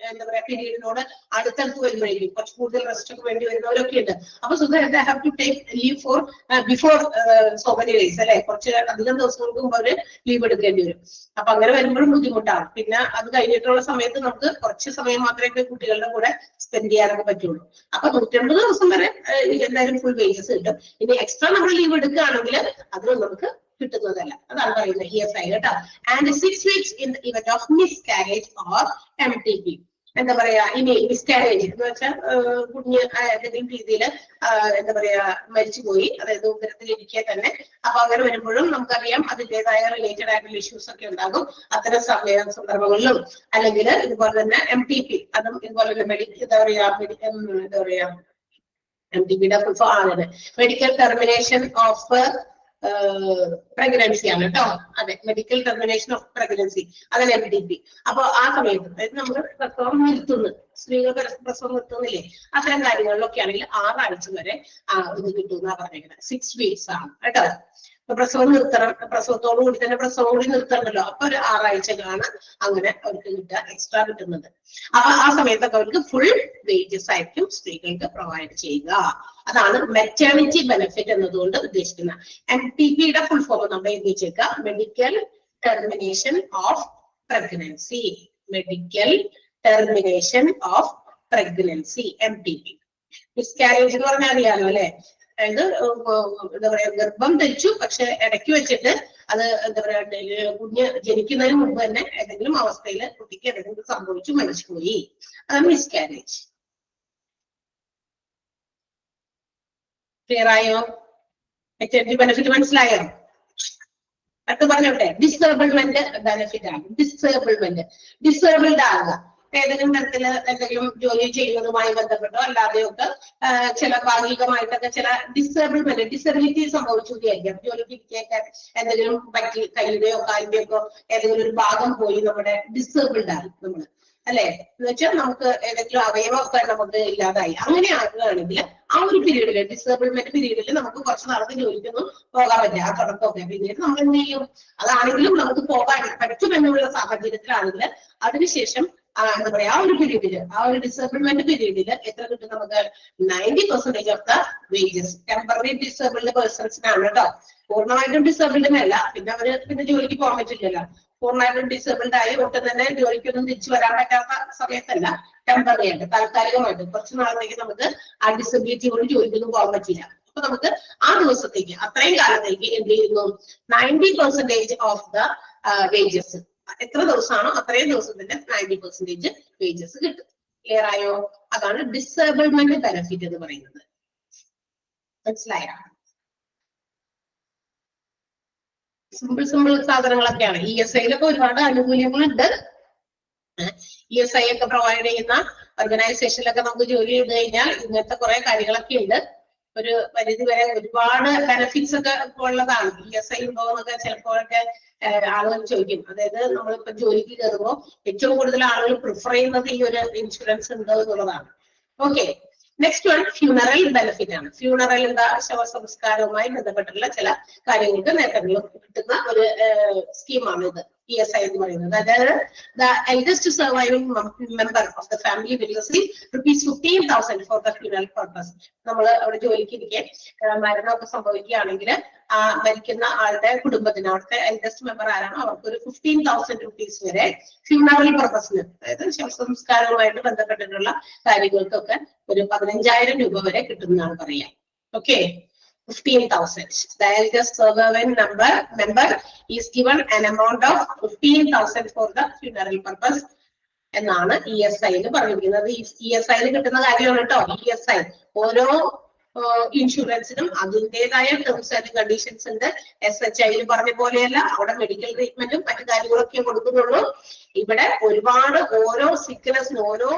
എന്താ പറയാ പീരീഡിനോട് അടുത്തടുത്ത് വരുമ്പോഴേക്കും കുറച്ച് കൂടുതൽ റെസ്റ്റ് ഒക്കെ വേണ്ടി വരുന്നവരൊക്കെ ഉണ്ട്. അപ്പൊ സുഖം have to take leave for before so many days അല്ലെ, കുറച്ച് അധികം ദിവസങ്ങൾക്ക് മുമ്പ് അവര് ലീവ് എടുക്കേണ്ടി വരും. അപ്പൊ അങ്ങനെ വരുമ്പോഴും ബുദ്ധിമുട്ടാണ്. പിന്നെ അത് കഴിഞ്ഞിട്ടുള്ള സമയത്ത് നമുക്ക് കുറച്ച് സമയം മാത്രമേ കുട്ടികളുടെ കൂടെ സ്പെൻഡ് ചെയ്യാനൊക്കെ പറ്റുള്ളൂ. അപ്പൊ 150 ദിവസം വരെ എന്തായാലും ഫുൾ വേജസ് കിട്ടും. ഇനി എക്സ്ട്രാ നമ്മൾ ലീവ് എടുക്കുകയാണെങ്കിൽ അതിനും നമുക്ക് കിട്ടുന്നതല്ല. അതാണ് പറയുന്നത് ESI കേട്ടോ. And 6 weeks in the event of miscarriage or MTP. എന്താ പറയാ, ഇനി മിസ്കാരേജ് എന്ന് വെച്ചാൽ കുഞ്ഞ് ഏതെങ്കിലും രീതിയിൽ എന്താ പറയാ മരിച്ചുപോയി, അതായത് ഉദരത്തിലിരിക്കെ തന്നെ. അപ്പൊ അങ്ങനെ വരുമ്പോഴും നമുക്കറിയാം അതിൻ്റെതായ റിലേറ്റഡ് ആയിട്ടുള്ള ഇഷ്യൂസ് ഒക്കെ ഉണ്ടാകും അത്തരം സന്ദർഭങ്ങളിലും. അല്ലെങ്കിൽ ഇതുപോലെ തന്നെ MTP, അതും ഇതുപോലെ എന്താ പറയാ MTPയുടെ ഫുൾ ഫോം ആണ് മെഡിക്കൽ ടെർമിനേഷൻ ഓഫ് പ്രഗ്നൻസി ആണ് കേട്ടോ. അതെ, മെഡിക്കൽ ടെർമിനേഷൻ ഓഫ് പ്രഗ്നൻസി, അതല്ല MTP. അപ്പൊ ആ സമയത്ത് അതായത് നമ്മൾ പ്രസവം നിർത്തുന്നു, സ്ത്രീകൾ പ്രസവം നിർത്തുന്നില്ലേ, അത്തരം കാര്യങ്ങളിലൊക്കെ ആണെങ്കിൽ 6 ആഴ്ച വരെ ഇത് കിട്ടുന്ന പറഞ്ഞേക്കുന്നത്. 6 weeks ആണ് കേട്ടോ. അപ്പൊ പ്രസവം നിർത്തണം, പ്രസവത്തോടു കൂടി തന്നെ പ്രസവം കൂടി നിർത്തണമല്ലോ. അപ്പൊ ഒരു 6 ആഴ്ചകളാണ് അങ്ങനെ അവർക്ക് കിട്ടുക, എക്സ്ട്രാ കിട്ടുന്നത്. അപ്പൊ ആ സമയത്തൊക്കെ അവർക്ക് ഫുൾ വേജസ് ആയിരിക്കും സ്ത്രീകൾക്ക് പ്രൊവൈഡ് ചെയ്യുക. അതാണ് മെറ്റേണിറ്റി ബെനിഫിറ്റ് എന്നതുകൊണ്ട് ഉദ്ദേശിക്കുന്നത്. MTPയുടെ ഫുൾ ഫോം നമ്മൾ എഴുതി വെച്ചേക്കുക, medical termination of pregnancy. Medical termination of pregnancy, MTP. Miscarriage എന്ന് പറഞ്ഞാൽ അറിയാലോ അല്ലെ, അതായത് എന്താ പറയാ ഗർഭം ധരിച്ചു പക്ഷെ ഇടയ്ക്ക് വെച്ചിട്ട് അത് എന്താ പറയാ കുഞ്ഞ് ജനിക്കുന്നതിന് മുമ്പ് തന്നെ ഏതെങ്കിലും അവസ്ഥയിൽ കുട്ടിക്ക് എന്തെങ്കിലും സംഭവിച്ചു മരിച്ചുപോയി, അതാണ് മിസ്കാരേജ്. ക്ലിയർ ആയോ? മെറ്റേണിറ്റി ബെനിഫിറ്റ് മനസ്സിലായോ? അടുത്ത് പറഞ്ഞോട്ടെ, ഡിസേബിൾമെന്റ് ബെനിഫിറ്റ് ആണ്. ഡിസേബിൾഡ് ആകുക, ഏതെങ്കിലും തരത്തില് എന്തെങ്കിലും ജോലി ചെയ്യുന്നതുമായി ബന്ധപ്പെട്ടോ അല്ലാതെയൊക്കെ ചില ഭാഗികമായിട്ടൊക്കെ ചില ഡിസബിലിറ്റി സംഭവിച്ചു വിചാരിക്കാം. ജോലിക്ക് ഇരിക്കാൻ എന്തെങ്കിലും പറ്റി കയ്യുടെയോ കാലിന്റെയോ ഏതെങ്കിലും ഒരു ഭാഗം പോയി നമ്മുടെ ഡിസേബിൾഡ് ആയി നമ്മൾ അല്ലെ, എന്ന് വെച്ചാൽ നമുക്ക് ഏതെങ്കിലും അവയവമൊക്കെ നമുക്ക് ഇല്ലാതായി. അങ്ങനെ ആകുകയാണെങ്കിൽ ആ ഒരു പീരീഡില് ഡിസേബിൾമെന്റ് പീരീഡിൽ നമുക്ക് കുറച്ച് നാളത്തെ ജോലിക്കൊന്നും പോകാൻ പറ്റില്ല. ആ തുടക്കമൊക്കെ പിന്നീട് നമ്മൾ എന്ത് ചെയ്യും, അതാണെങ്കിലും നമുക്ക് പോകാൻ പറ്റുമെന്നുള്ള സാഹചര്യത്തിലാണെങ്കിൽ അതിനുശേഷം എന്താ പറയാ ആ ഒരു പീരീഡില്, ആ ഒരു ഡിസേബിൾമെന്റ് പീരീഡില് എത്ര കിട്ടും നമുക്ക്? 90% of the wages. Temporary disabled പേഴ്സൺസിനാണ് കേട്ടോ. പൂർണ്ണമായിട്ടും ഡിസേബിൾഡിനല്ല, പിന്നെ അവര് പിന്നെ ജോലിക്ക് പോകാൻ പറ്റില്ലല്ലോ. പൂർണ്ണമായിട്ടും ഡിസേബിൾഡ് ആയി ഒട്ടും തന്നെ ജോലിക്കൊന്നും തിരിച്ചു വരാൻ പറ്റാത്ത സമയത്തല്ല, ടെമ്പററി ആയിട്ട് താൽക്കാലികമായിട്ട് കുറച്ച് നാളത്തേക്ക് നമുക്ക് ആ ഡിസബിലിറ്റി കൊണ്ട് ജോലിക്കൊന്നും പോകാൻ പറ്റില്ല. അപ്പൊ നമുക്ക് ആ ദിവസത്തേക്ക് അത്രയും കാലത്തേക്ക് എന്ത് ചെയ്യുന്നു, 90% ഓഫ് ദ വേജസ്, എത്ര ദിവസമാണോ അത്രയും ദിവസത്തിന്റെ 90% വേജസ് കിട്ടും. ക്ലിയർ ആയോ? അതാണ് ഡിസേബിൾമെന്റ് ബെനിഫിറ്റ് എന്ന് പറയുന്നത്. മനസ്സിലായോ? സിമ്പിൾ സാധനങ്ങളൊക്കെയാണ്. ESIയിലൊക്കെ ഒരുപാട് ആനുകൂല്യങ്ങളുണ്ട്. ESI ഒക്കെ പ്രൊവൈഡ് ചെയ്യുന്ന ഓർഗനൈസേഷനിലൊക്കെ നമുക്ക് ജോലി ചെയ്ത് കഴിഞ്ഞാൽ ഇങ്ങനത്തെ കുറെ കാര്യങ്ങളൊക്കെ ഉണ്ട്. ഒരു പരിധി വരെ ഒരുപാട് ബെനിഫിറ്റ്സ് ഒക്കെ ഉള്ളതാണ്. ESI ഉണ്ടോ എന്നൊക്കെ ചിലപ്പോഴൊക്കെ ആളുകൾ ചോദിക്കും. അതായത് നമ്മളിപ്പോ ജോലിക്ക് കയറുമ്പോൾ ഏറ്റവും കൂടുതൽ ആളുകൾ പ്രിഫർ ചെയ്യുന്നത് ഈ ഒരു ഇൻഷുറൻസ് ഉണ്ടോ എന്നുള്ളതാണ്. Okay, next one funeral benefit ആണ്. ഫ്യൂണറൽ എന്താ? ശവസംസ്കാരവുമായി ബന്ധപ്പെട്ടുള്ള ചില കാര്യങ്ങൾക്ക് നേട്ടങ്ങൾ കിട്ടുന്ന ഒരു സ്കീമാണ് ഇത്, ESI എന്ന് പറയുന്നത്. അതായത് the eldest surviving member of the family will receive ₹15,000 for the funeral purpose. നമ്മൾ അവിടെ ജോലിക്ക് ഇരിക്കെ മരണമൊക്കെ സംഭവിക്കുകയാണെങ്കിൽ ആ മരിക്കുന്ന ആളുടെ കുടുംബത്തിന്, അവിടുത്തെ എൽഡസ്റ്റ് മെമ്പർ ആരാണോ അവർക്ക് ഒരു ₹15,000 വരെ ഫ്യൂണറൽ പർപ്പസിന്, അതായത് ശവസംസ്കാരവുമായിട്ട് ബന്ധപ്പെട്ടിട്ടുള്ള കാര്യങ്ങൾക്കൊക്കെ ഒരു ₹15,000 വരെ കിട്ടുന്നതാണ് പറയാം. Okay, 15,000. The eldest surviving member is given an amount of 15,000 for the funeral purpose എന്നാണ് ESIയിൽ പറഞ്ഞിരിക്കുന്നത്. ESIയിൽ കിട്ടുന്ന കാര്യമാണ് കേട്ടോ. ESI ഓരോ ഇൻഷുറൻസിനും അതിൻ്റെതായ ടേംസ് ആൻഡ് കണ്ടീഷൻസ് ഉണ്ട്. SHI പറഞ്ഞ പോലെയല്ല, അവിടെ മെഡിക്കൽ ട്രീറ്റ്മെന്റും മറ്റു കാര്യങ്ങളൊക്കെ കൊടുക്കുന്നുള്ളൂ. ഇവിടെ ഒരുപാട് ഓരോ സിക്നസിനും ഓരോ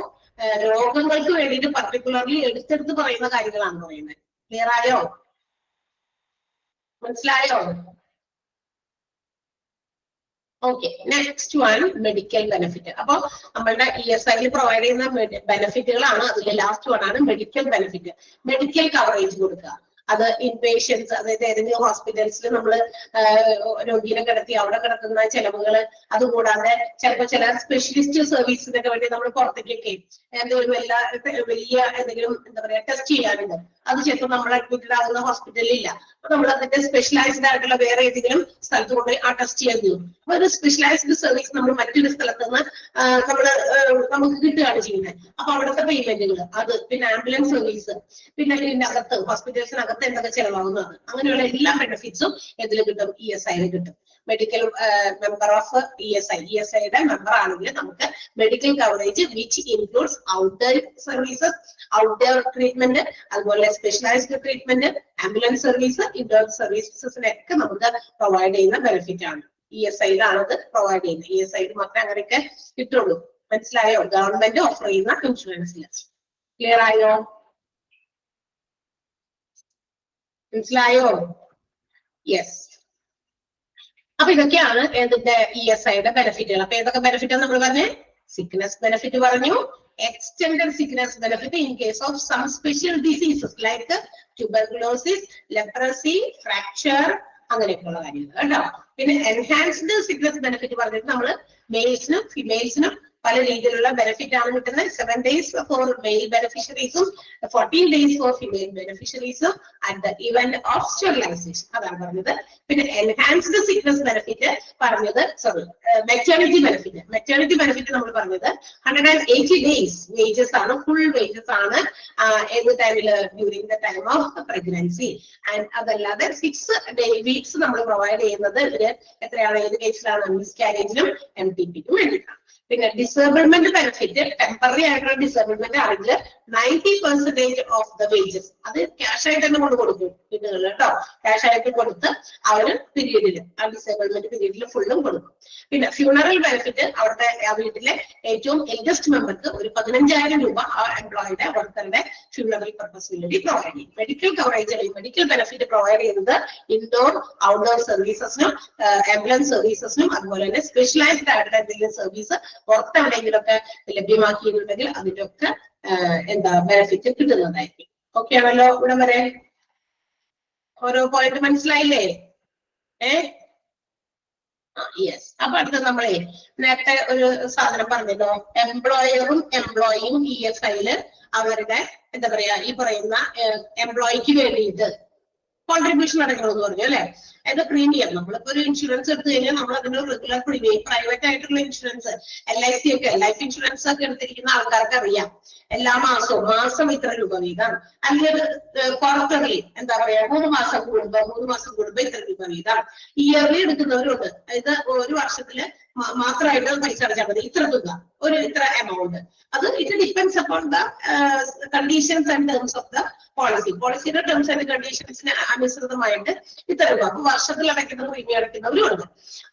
രോഗങ്ങൾക്ക് വേണ്ടിയിട്ട് പർട്ടിക്കുലർലി എടുത്തെടുത്ത് പറയുന്ന കാര്യങ്ങളാണ് പറയുന്നത്. ക്ലിയർ ആയോ? മനസ്സിലായോ? Okay, next one medical benefit. അപ്പൊ നമ്മളുടെ ESI പ്രൊവൈഡ് ചെയ്യുന്ന ബെനിഫിറ്റുകളാണ്. അതിൽ ലാസ്റ്റ് വൺ ആണ് മെഡിക്കൽ ബെനിഫിറ്റ്. മെഡിക്കൽ കവറേജ് കൊടുക്കുക. അത് ഇൻപേഷ്യൻസ്, അതായത് ഏതെങ്കിലും ഹോസ്പിറ്റൽസിൽ നമ്മൾ രോഗിയെ കിടത്തി അവിടെ കിടക്കുന്ന ചെലവുകൾ, അതുകൂടാതെ ചിലപ്പോൾ ചില സ്പെഷ്യലിസ്റ്റ് സർവീസിനൊക്കെ വേണ്ടി നമ്മൾ പുറത്തേക്കൊക്കെ എന്തെങ്കിലും വലിയ എന്തെങ്കിലും എന്താ പറയാ ടെസ്റ്റ് ചെയ്യാനുണ്ട്, അത് ചിലപ്പോൾ നമ്മൾ അഡ്മിറ്റഡ് ആകുന്ന ഹോസ്പിറ്റലിൽ ഇല്ല. അപ്പൊ നമ്മൾ അതിന്റെ സ്പെഷ്യലൈസ്ഡ് ആയിട്ടുള്ള വേറെ ഏതെങ്കിലും സ്ഥലത്ത് കൊണ്ട് ആ ടെസ്റ്റ് ചെയ്യാൻ ചെയ്യും. അപ്പൊ ഒരു സ്പെഷ്യലൈസ്ഡ് സർവീസ് നമ്മൾ മറ്റൊരു സ്ഥലത്ത് നിന്ന് നമുക്ക് കിട്ടുകയാണ് ചെയ്യുന്നത്. അപ്പൊ അവിടുത്തെ പേയ്മെന്റുകൾ, അത് പിന്നെ ആംബുലൻസ് സർവീസ്, പിന്നെ ഇതിനകത്ത് ഹോസ്പിറ്റൽസിനകത്ത് എന്തൊക്കെ ചെലവാകുന്നതാണ്, അങ്ങനെയുള്ള എല്ലാ ബെനിഫിറ്റ്സും ഇതിൽ കിട്ടും, ESI കിട്ടും. മെഡിക്കൽ മെമ്പർ ഓഫ് ESIയുടെ മെമ്പർ ആണെങ്കിൽ നമുക്ക് medical coverage which includes outdoor services, outdoor treatment, അതുപോലെ specialised treatment, ambulance service, indoor സർവീസസിനൊക്കെ നമുക്ക് പ്രൊവൈഡ് ചെയ്യുന്ന ബെനിഫിറ്റ് ആണ്. ESIയിലാണ് ഇത് പ്രൊവൈഡ് ചെയ്യുന്നത്. ESIയിൽ മാത്രമേ അങ്ങനെയൊക്കെ കിട്ടുള്ളൂ. മനസ്സിലായോ? ഗവൺമെന്റ് ഓഫർ ചെയ്യുന്ന ഇൻഷുറൻസിൽ. ക്ലിയർ ആയോ? മനസ്സിലായോ? യെസ്. അപ്പൊ ഇതൊക്കെയാണ് ഇതിന്റെ ESIയുടെ ബെനിഫിറ്റുകൾ. അപ്പൊ ഏതൊക്കെ ബെനിഫിറ്റ് നമ്മൾ പറഞ്ഞേ? സിക്നസ് ബെനിഫിറ്റ് പറഞ്ഞു, extended sickness benefit in case of some special diseases like tuberculosis, leprosy, fracture, അങ്ങനെയൊക്കെയുള്ള കാര്യങ്ങൾ കേട്ടോ. പിന്നെ എൻഹാൻസ്ഡ് സിക്നസ് ബെനിഫിറ്റ് പറഞ്ഞിട്ട് നമ്മൾ മെയിൽസിനും ഫിമെയിൽസിനും പല രീതിയിലുള്ള ബെനിഫിറ്റ് ആണ് കിട്ടുന്നത്. 7 days ഫോർ മെയിൽ ബെനിഫിഷ്യറീസും 14 days ഫോർ ഫിമെയിൽ ബെനിഫിഷ്യറീസും at the event of sterilization, അതാണ് പറഞ്ഞത്. പിന്നെ എൻഹാൻസ്ഡ് സിക്നസ് ബെനിഫിറ്റ് പറഞ്ഞത് മെറ്റേണിറ്റി ബെനിഫിറ്റ് നമ്മൾ പറഞ്ഞത് 180 days വേജസ് ആണ്, ഫുൾ വേജസ് ആണ് ഏത് ടൈമില്? During the time of pregnancy. And അതല്ലാതെ 6 weeks നമ്മൾ പ്രൊവൈഡ് ചെയ്യുന്നത് എത്രയാണ്? ഏത് കേസിലാണ്? മിസ്കാരേജിനും MTPക്കും വേണ്ടിയിട്ടാണ്. പിന്നെ ഡിസേബിൾമെന്റ് ബെനിഫിറ്റ്, ടെമ്പററി ആയിട്ടുള്ള ഡിസേബിൾമെന്റ് ആണെങ്കിൽ 90% ഓഫ് ദ വേജസ്, അത് ക്യാഷ് ആയിട്ട് തന്നെ കൊടുക്കും വീടുകളിൽ കേട്ടോ. ക്യാഷ് ആയിട്ട് കൊടുത്ത് ആ ഒരു പീരീഡില്, ആ ഡിസേബിൾമെന്റ് പീരീഡിൽ ഫുള്ളും കൊടുക്കും. പിന്നെ ഫ്യൂണറൽ ബെനിഫിറ്റ്, അവിടുത്തെ ആ വീട്ടിലെ ഏറ്റവും എൽഡസ്റ്റ് മെമ്പർക്ക് ഒരു 15,000 രൂപ ആ എംപ്ലോയിയുടെ വർക്കറുടെ ഫ്യൂണറൽ പർപ്പസിന് വേണ്ടി പ്രൊവൈഡ് ചെയ്യും. മെഡിക്കൽ കവറേജ് അല്ലെങ്കിൽ മെഡിക്കൽ ബെനിഫിറ്റ് പ്രൊവൈഡ് ചെയ്യുന്നത് ഇൻഡോർ ഔട്ട്ഡോർ സർവീസസിനും ആംബുലൻസ് സർവീസസിനും അതുപോലെ തന്നെ സ്പെഷ്യലൈസ്ഡ് ആയിട്ടുള്ള എന്തെങ്കിലും സർവീസ് പുറത്തെവിടെയെങ്കിലും ഒക്കെ ലഭ്യമാക്കിയിട്ടുണ്ടെങ്കിൽ അതിന്റെ ഒക്കെ എന്താ ബെനിഫിറ്റ് കിട്ടുന്നതായിരിക്കും. ഓക്കെ ആണല്ലോ? ഇവിടെ വരെ ഓരോ പോയിന്റ് മനസ്സിലായില്ലേ? യെസ്. അപ്പൊ അടുത്ത് നമ്മളെ നേരത്തെ ഒരു സാധനം പറഞ്ഞല്ലോ, എംപ്ലോയറും എംപ്ലോയിയും ESIയില് അവരുടെ എന്താ പറയാ ഈ പറയുന്ന എംപ്ലോയിക്ക് വേണ്ടിയിട്ട് കോൺട്രിബ്യൂഷൻ അടയ്ക്കണമെന്ന് പറഞ്ഞു അല്ലെ. അതായത് പ്രീമിയം, നമ്മളിപ്പോ ഒരു ഇൻഷുറൻസ് എടുത്തു കഴിഞ്ഞാൽ നമ്മൾ അതിന്റെ റെഗുലർ പ്രീമിയം, പ്രൈവറ്റ് ആയിട്ടുള്ള ഇൻഷുറൻസ് LIC ഒക്കെ, ലൈഫ് ഇൻഷുറൻസ് ഒക്കെ എടുത്തിരിക്കുന്ന ആൾക്കാർക്ക് അറിയാം എല്ലാ മാസം ഇത്ര രൂപ വീതം, അല്ലെങ്കിൽ ക്വാർട്ടർലി എന്താ പറയാ 3 മാസം കൂടുമ്പോ ഇത്ര രൂപ വീതം, ഇയർലി എടുക്കുന്നവരുണ്ട്. അതായത് ഒരു വർഷത്തില് മാത്രമായിട്ട് പൈസ അടച്ചാൽ മതി, ഇത്ര തുക, ഇത്ര എമൗണ്ട്. അത് it depends upon the conditions and terms of the policy. പോളിസിയുടെ ടേംസ് ആൻഡ് കണ്ടീഷൻസിന് അനുസൃതമായിട്ട് ഇത്ര രൂപ. അപ്പൊ വർഷത്തിൽ അടയ്ക്കുന്ന പ്രീമിയം അടയ്ക്കുന്നവരും ഉണ്ട്.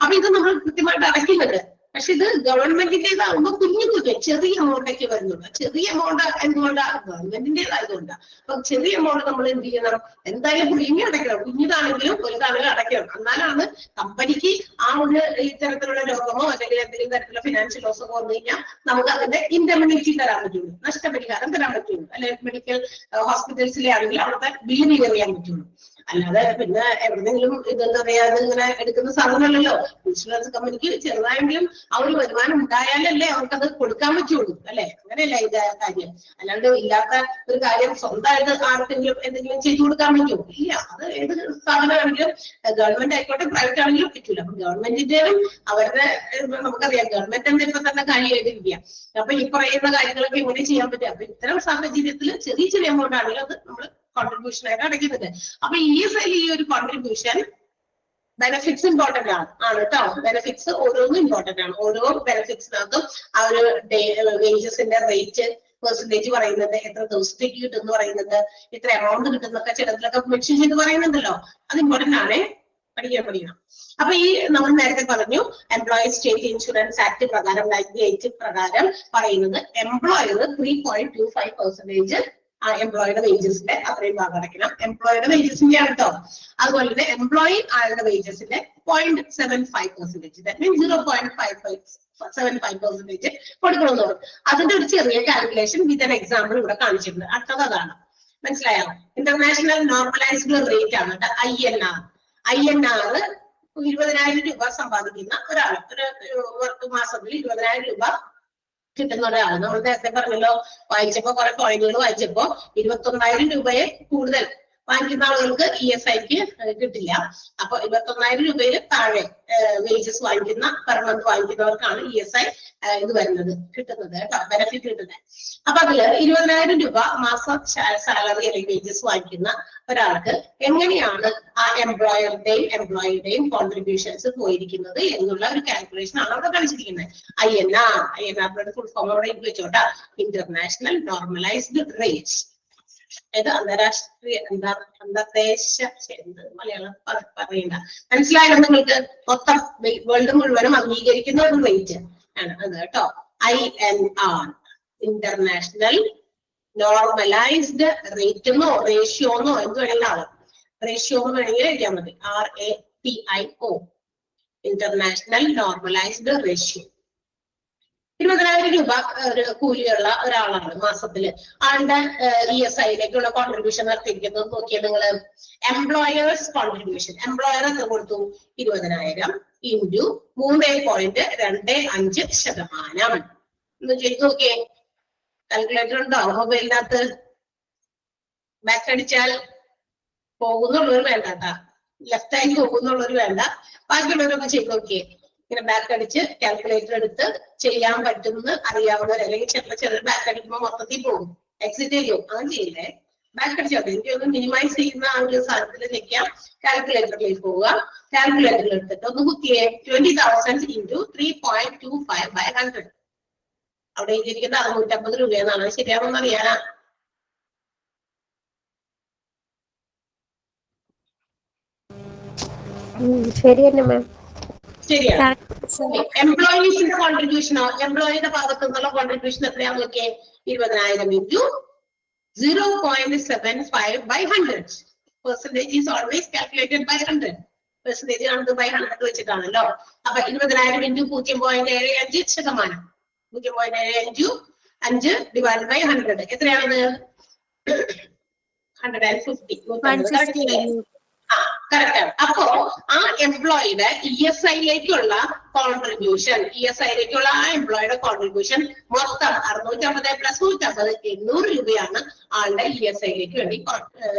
അപ്പൊ ഇത് നമ്മൾ കൃത്യമായിട്ട് അടയ്ക്കുന്നുണ്ട്. പക്ഷെ ഇത് ഗവൺമെന്റിന്റേതാകുമ്പോൾ കുഞ്ഞു ചെറിയ എമൗണ്ടൊക്കെ വരുന്നുണ്ട്. ചെറിയ എമൗണ്ട് എന്തുകൊണ്ടാണ്? ഗവൺമെന്റിന്റേതായതുകൊണ്ട്. അപ്പൊ ചെറിയ എമൗണ്ട് നമ്മൾ എന്ത് ചെയ്യണം? എന്തായാലും പ്രീമിയം അടയ്ക്കണം. കുഞ്ഞിതാണെങ്കിലും വലുതാണെങ്കിലും അടയ്ക്കണം. എന്നാലാണ് കമ്പനിക്ക് ആ ഒരു ഇത്തരത്തിലുള്ള രോഗമോ അല്ലെങ്കിൽ എന്തെങ്കിലും തരത്തിലുള്ള ഫിനാൻഷ്യൽ ലോസോ വന്നു കഴിഞ്ഞാൽ നമുക്ക് അതിന്റെ ഇൻഡെമിനിറ്റി തരാൻ പറ്റുള്ളൂ, നഷ്ടപരിഹാരം തരാൻ പറ്റുള്ളൂ. അല്ലെങ്കിൽ മെഡിക്കൽ ഹോസ്പിറ്റൽസിലെ ആണെങ്കിൽ അവിടുത്തെ ബില്ല് ക്ലിയർ ചെയ്യാൻ പറ്റുള്ളൂ. അല്ലാതെ പിന്നെ എവിടെന്നെങ്കിലും ഇതെന്താ പറയാ ഇങ്ങനെ എടുക്കുന്ന സാധനമല്ലല്ലോ. ഇൻഷുറൻസ് കമ്പനിക്ക് ചെറുതായെങ്കിലും ആ ഒരു വരുമാനം ഉണ്ടായാലല്ലേ അവർക്കത് കൊടുക്കാൻ പറ്റുള്ളൂ അല്ലെ. അങ്ങനെയല്ല ഇത് കാര്യം. അല്ലാണ്ട് ഇല്ലാത്ത ഒരു കാര്യം സ്വന്തമായിട്ട് ആർക്കെങ്കിലും എന്തെങ്കിലും ചെയ്തു കൊടുക്കാൻ പറ്റുമോ? ഇല്ല. അത് ഏത് സ്ഥാപനമാണെങ്കിലും ഗവൺമെന്റ് ആയിക്കോട്ടെ പ്രൈവറ്റ് ആണെങ്കിലും പറ്റൂല. അപ്പൊ ഗവൺമെന്റിന്റെയും അവരുടെ നമുക്കറിയാം ഗവൺമെന്റ് എന്താ ഇപ്പൊ തന്നെ കാര്യമായിട്ടിരിക്കുക. അപ്പൊ ഈ പറയുന്ന കാര്യങ്ങളൊക്കെ എങ്ങനെ ചെയ്യാൻ പറ്റുക? അപ്പൊ ഇത്തരം സാഹചര്യത്തിൽ ചെറിയ എമൗണ്ട് ആണെങ്കിൽ അത് നമ്മൾ കോൺട്രിബ്യൂഷൻ ആയിട്ട് അടയ്ക്കുന്നുണ്ട്. അപ്പൊ ESIയിൽ ഈ ഒരു കോൺട്രിബ്യൂഷൻ ബെനിഫിറ്റ്സ് ഇമ്പോർട്ടന്റ് ആണ് കേട്ടോ. ബെനിഫിറ്റ്സ് ഓരോന്നും ഇമ്പോർട്ടന്റ് ആണ്. ഓരോ ബെനിഫിറ്റ്സിനകത്തും ആ ഒരു വേജസിന്റെ റേറ്റ് പെർസെന്റേജ് പറയുന്നുണ്ട്, എത്ര ദിവസത്തേക്ക് കിട്ടുമെന്ന് പറയുന്നുണ്ട്, എത്ര എമൗണ്ട് കിട്ടുന്നൊക്കെ ചിലതിലൊക്കെ മെൻഷൻ ചെയ്ത് പറയുന്നുണ്ടല്ലോ. അത് ഇമ്പോർട്ടന്റ് ആണ്, പഠിക്കണം. അപ്പൊ ഈ നമ്മൾ നേരത്തെ പറഞ്ഞു എംപ്ലോയീസ് സ്റ്റേറ്റ് ഇൻഷുറൻസ് ആക്ട് പ്രകാരം 98 പ്രകാരം പറയുന്നത് എംപ്ലോയർ 3.25% ആ എംപ്ലോയിയുടെ വേജസിന്റെ അത്രയും ഭാഗം അടയ്ക്കണം. എംപ്ലോയിയുടെ വേജസിന്റെ ആണ് കേട്ടോ. അതുപോലെ തന്നെ എംപ്ലോയി ആളുടെ വേജസിന്റെ 0.75%, ദാറ്റ് മീൻസ് 0.75% കൊടുക്കണമെന്ന് പറഞ്ഞു. അതിന്റെ ഒരു ചെറിയ കാൽക്കുലേഷൻ വിത്ത് ആൻ എക്സാമ്പിൾ ഇവിടെ കാണിച്ചിട്ടുണ്ട്. അടുത്തത് അതാണ്, മനസ്സിലായോ? ഇന്റർനാഷണൽ നോർമലൈസ്ഡ് റേറ്റ് ആണ് INR. INR 20,000 രൂപ സമ്പാദിക്കുന്ന ഒരാൾ, ഒരു മാസത്തിൽ 20,000 രൂപ കിട്ടുന്ന ഒരാൾ. നമ്മൾ നേരത്തെ പറഞ്ഞല്ലോ, വായിച്ചപ്പോ കുറെ പോയിന്റുകൾ വായിച്ചപ്പോ 21,000 രൂപയെ കൂടുതൽ വാങ്ങിക്കുന്ന ആളുകൾക്ക് ESIക്ക് കിട്ടില്ല. അപ്പൊ 21,000 രൂപയിൽ താഴെ വേജസ് വാങ്ങിക്കുന്ന, പെർ മന്ത് വാങ്ങിക്കുന്നവർക്കാണ് ESI ഇത് വരുന്നത്, കിട്ടുന്നത് കേട്ടോ, ബെനിഫിറ്റ് കിട്ടുന്നത്. അപ്പൊ അതില് 20,000 രൂപ മാസം സാലറി അല്ലെങ്കിൽ വേജസ് വാങ്ങിക്കുന്ന ഒരാൾക്ക് എങ്ങനെയാണ് ആ എംപ്ലോയറുടെയും എംപ്ലോയിയുടെയും കോൺട്രിബ്യൂഷൻസ് പോയിരിക്കുന്നത് എന്നുള്ള ഒരു കാൽക്കുലേഷൻ ആണ് അവിടെ കാണിച്ചിരിക്കുന്നത്. INR ഫുൾ ഫോം അവിടെ വെച്ചോട്ടാ, ഇന്റർനാഷണൽ നോർമലൈസ്ഡ് റേറ്റ്. ഇത് അന്താരാഷ്ട്രീയ അന്തർദേശ മലയാളം പറയണ്ട, മനസ്സിലായോ നിങ്ങൾക്ക്? മൊത്തം വേൾഡ് മുഴുവനും അംഗീകരിക്കുന്ന ഒരു റേറ്റ് ആണ് അത് കേട്ടോ. INR ഇന്റർനാഷണൽ നോർമലൈസ്ഡ് റേറ്റ് എന്നോ റേഷ്യോ എന്നോ എന്ത് വേണമെങ്കിലും റേഷ്യോ എന്ന് വേണമെങ്കിൽ എഴുതിയാൽ മതി. RATIO international normalised ratio. 20,000 രൂപ ഒരു കൂലിയുള്ള ഒരാളാണ് മാസത്തില്. ആളുടെ ESIയിലേക്കുള്ള കോൺട്രിബ്യൂഷൻ നടത്തിയിരിക്കുന്നത് നോക്കിയാൽ നിങ്ങള് എംപ്ലോയേഴ്സ് കോൺട്രിബ്യൂഷൻ. എംപ്ലോയർ എത്ര കൊടുത്തു? 20,000 ഇൻറ്റു 3.25%. ഒന്ന് ചെയ്ത് നോക്കിയേ. കാൽക്കുലേറ്റർ ഉണ്ടോ മൊബൈലിനകത്ത്? ബാക്ക് അടിച്ചാൽ പോകുന്നുള്ളവർ വേണ്ട കേട്ടാ, ലെഫ്റ്റ് ആയി പോകുന്നുള്ളവർ വേണ്ട, ബാക്കിയുള്ളവരൊക്കെ ചെയ്ത് നോക്കിയേ. ഇങ്ങനെ ബാക്ക് അടിച്ച് കാൽക്കുലേറ്റർ എടുത്ത് ചെയ്യാൻ പറ്റുമെന്ന് അറിയാവുന്നവർ, അല്ലെങ്കിൽ ചെറിയ ബാക്ക് അടിക്കുമ്പോൾ മൊത്തത്തിൽ പോകും, എക്സിറ്റ് ചെയ്യും. അങ്ങനെ ചെയ്യില്ലേ, ബാക്ക് അടിച്ചോട്ടെ. എനിക്ക് ഒന്ന് മിനിമൈസ് ചെയ്യുന്ന ആ ഒരു സാധനത്തിൽ നിൽക്കാം, കാൽക്കുലേറ്ററിലേക്ക് പോവുക. കാൽക്കുലേറ്ററിൽ എടുത്തിട്ട് ഒന്ന് കുത്തിയേ. 20,000 ഇൻറ്റു 3.25/100. അവിടെ എഴുതിയിരിക്കുന്നത് 650 രൂപയെന്നാണ്. ശരിയാണെന്ന് അറിയാനാ? ശരിയല്ലേ മാം? ശരിയാണ്. എംപ്ലോയീസിന്റെ കോൺട്രിബ്യൂഷനോ, എംപ്ലോയിയുടെ ഭാഗത്തു നിന്നുള്ള കോൺട്രിബ്യൂഷൻ എത്രയാണെന്ന് നോക്കിയേ. 20,000 into 0.75/100. Percentage is always calculated by 100. Percentage ആണത് by 100 വെച്ചിട്ടാണല്ലോ. അപ്പൊ 20,000 ഇൻറ്റു 0.75%. 0.75 ഡിവൈഡ് ബൈ 100 എത്രയാണത്? 150. കറക്റ്റ് ആണ്. അപ്പോ ആ എംപ്ലോയിയുടെ ESIയിലേക്കുള്ള കോൺട്രിബ്യൂഷൻ, ESIയിലേക്കുള്ള ആ എംപ്ലോയിയുടെ കോൺട്രിബ്യൂഷൻ മൊത്തം 650 + 150 800 രൂപയാണ് ആളുടെ ESIയിലേക്ക് വേണ്ടി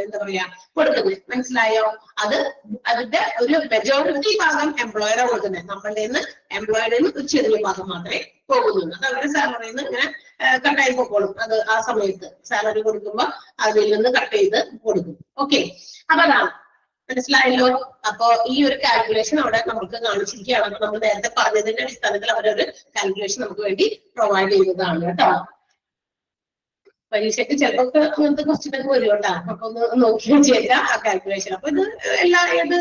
എന്താ പറയാ കൊടുക്കുന്നത്. മനസ്സിലായോ? അതിന്റെ ഒരു മെജോറിറ്റി ഭാഗം എംപ്ലോയറാണ് കൊടുക്കുന്നത്. നമ്മളുടെ എംപ്ലോയിയുടെ ഒരു ചെറിയ ഭാഗം മാത്രമേ പോകുന്നുള്ളൂ. അത് അവരുടെ സാലറിയിൽ നിന്ന് ഇങ്ങനെ കട്ടായി പോയിക്കോളും. അത് ആ സമയത്ത് സാലറി കൊടുക്കുമ്പോ അതിൽ നിന്ന് കട്ട് ചെയ്ത് കൊടുക്കും. ഓക്കെ, അപ്പൊ അതാണ്, മനസ്സിലായല്ലോ? അപ്പൊ ഈ ഒരു കാൽക്കുലേഷൻ അവിടെ നമുക്ക് കാണിച്ചിരിക്കുകയാണ്. അപ്പൊ നമ്മൾ നേരത്തെ പറഞ്ഞതിന്റെ അടിസ്ഥാനത്തിൽ അവരൊരു കാൽക്കുലേഷൻ നമുക്ക് വേണ്ടി പ്രൊവൈഡ് ചെയ്യുന്നതാണ് കേട്ടോ. പരീക്ഷയ്ക്ക് ചിലപ്പോൾ അങ്ങനത്തെ ക്വസ്റ്റ്യൻ ഒക്കെ വരും കേട്ടോ. അപ്പൊ ഒന്ന് നോക്കി വെച്ചേക്കാം ആ കാൽക്കുലേഷൻ. അപ്പൊ ഇത് ഏത്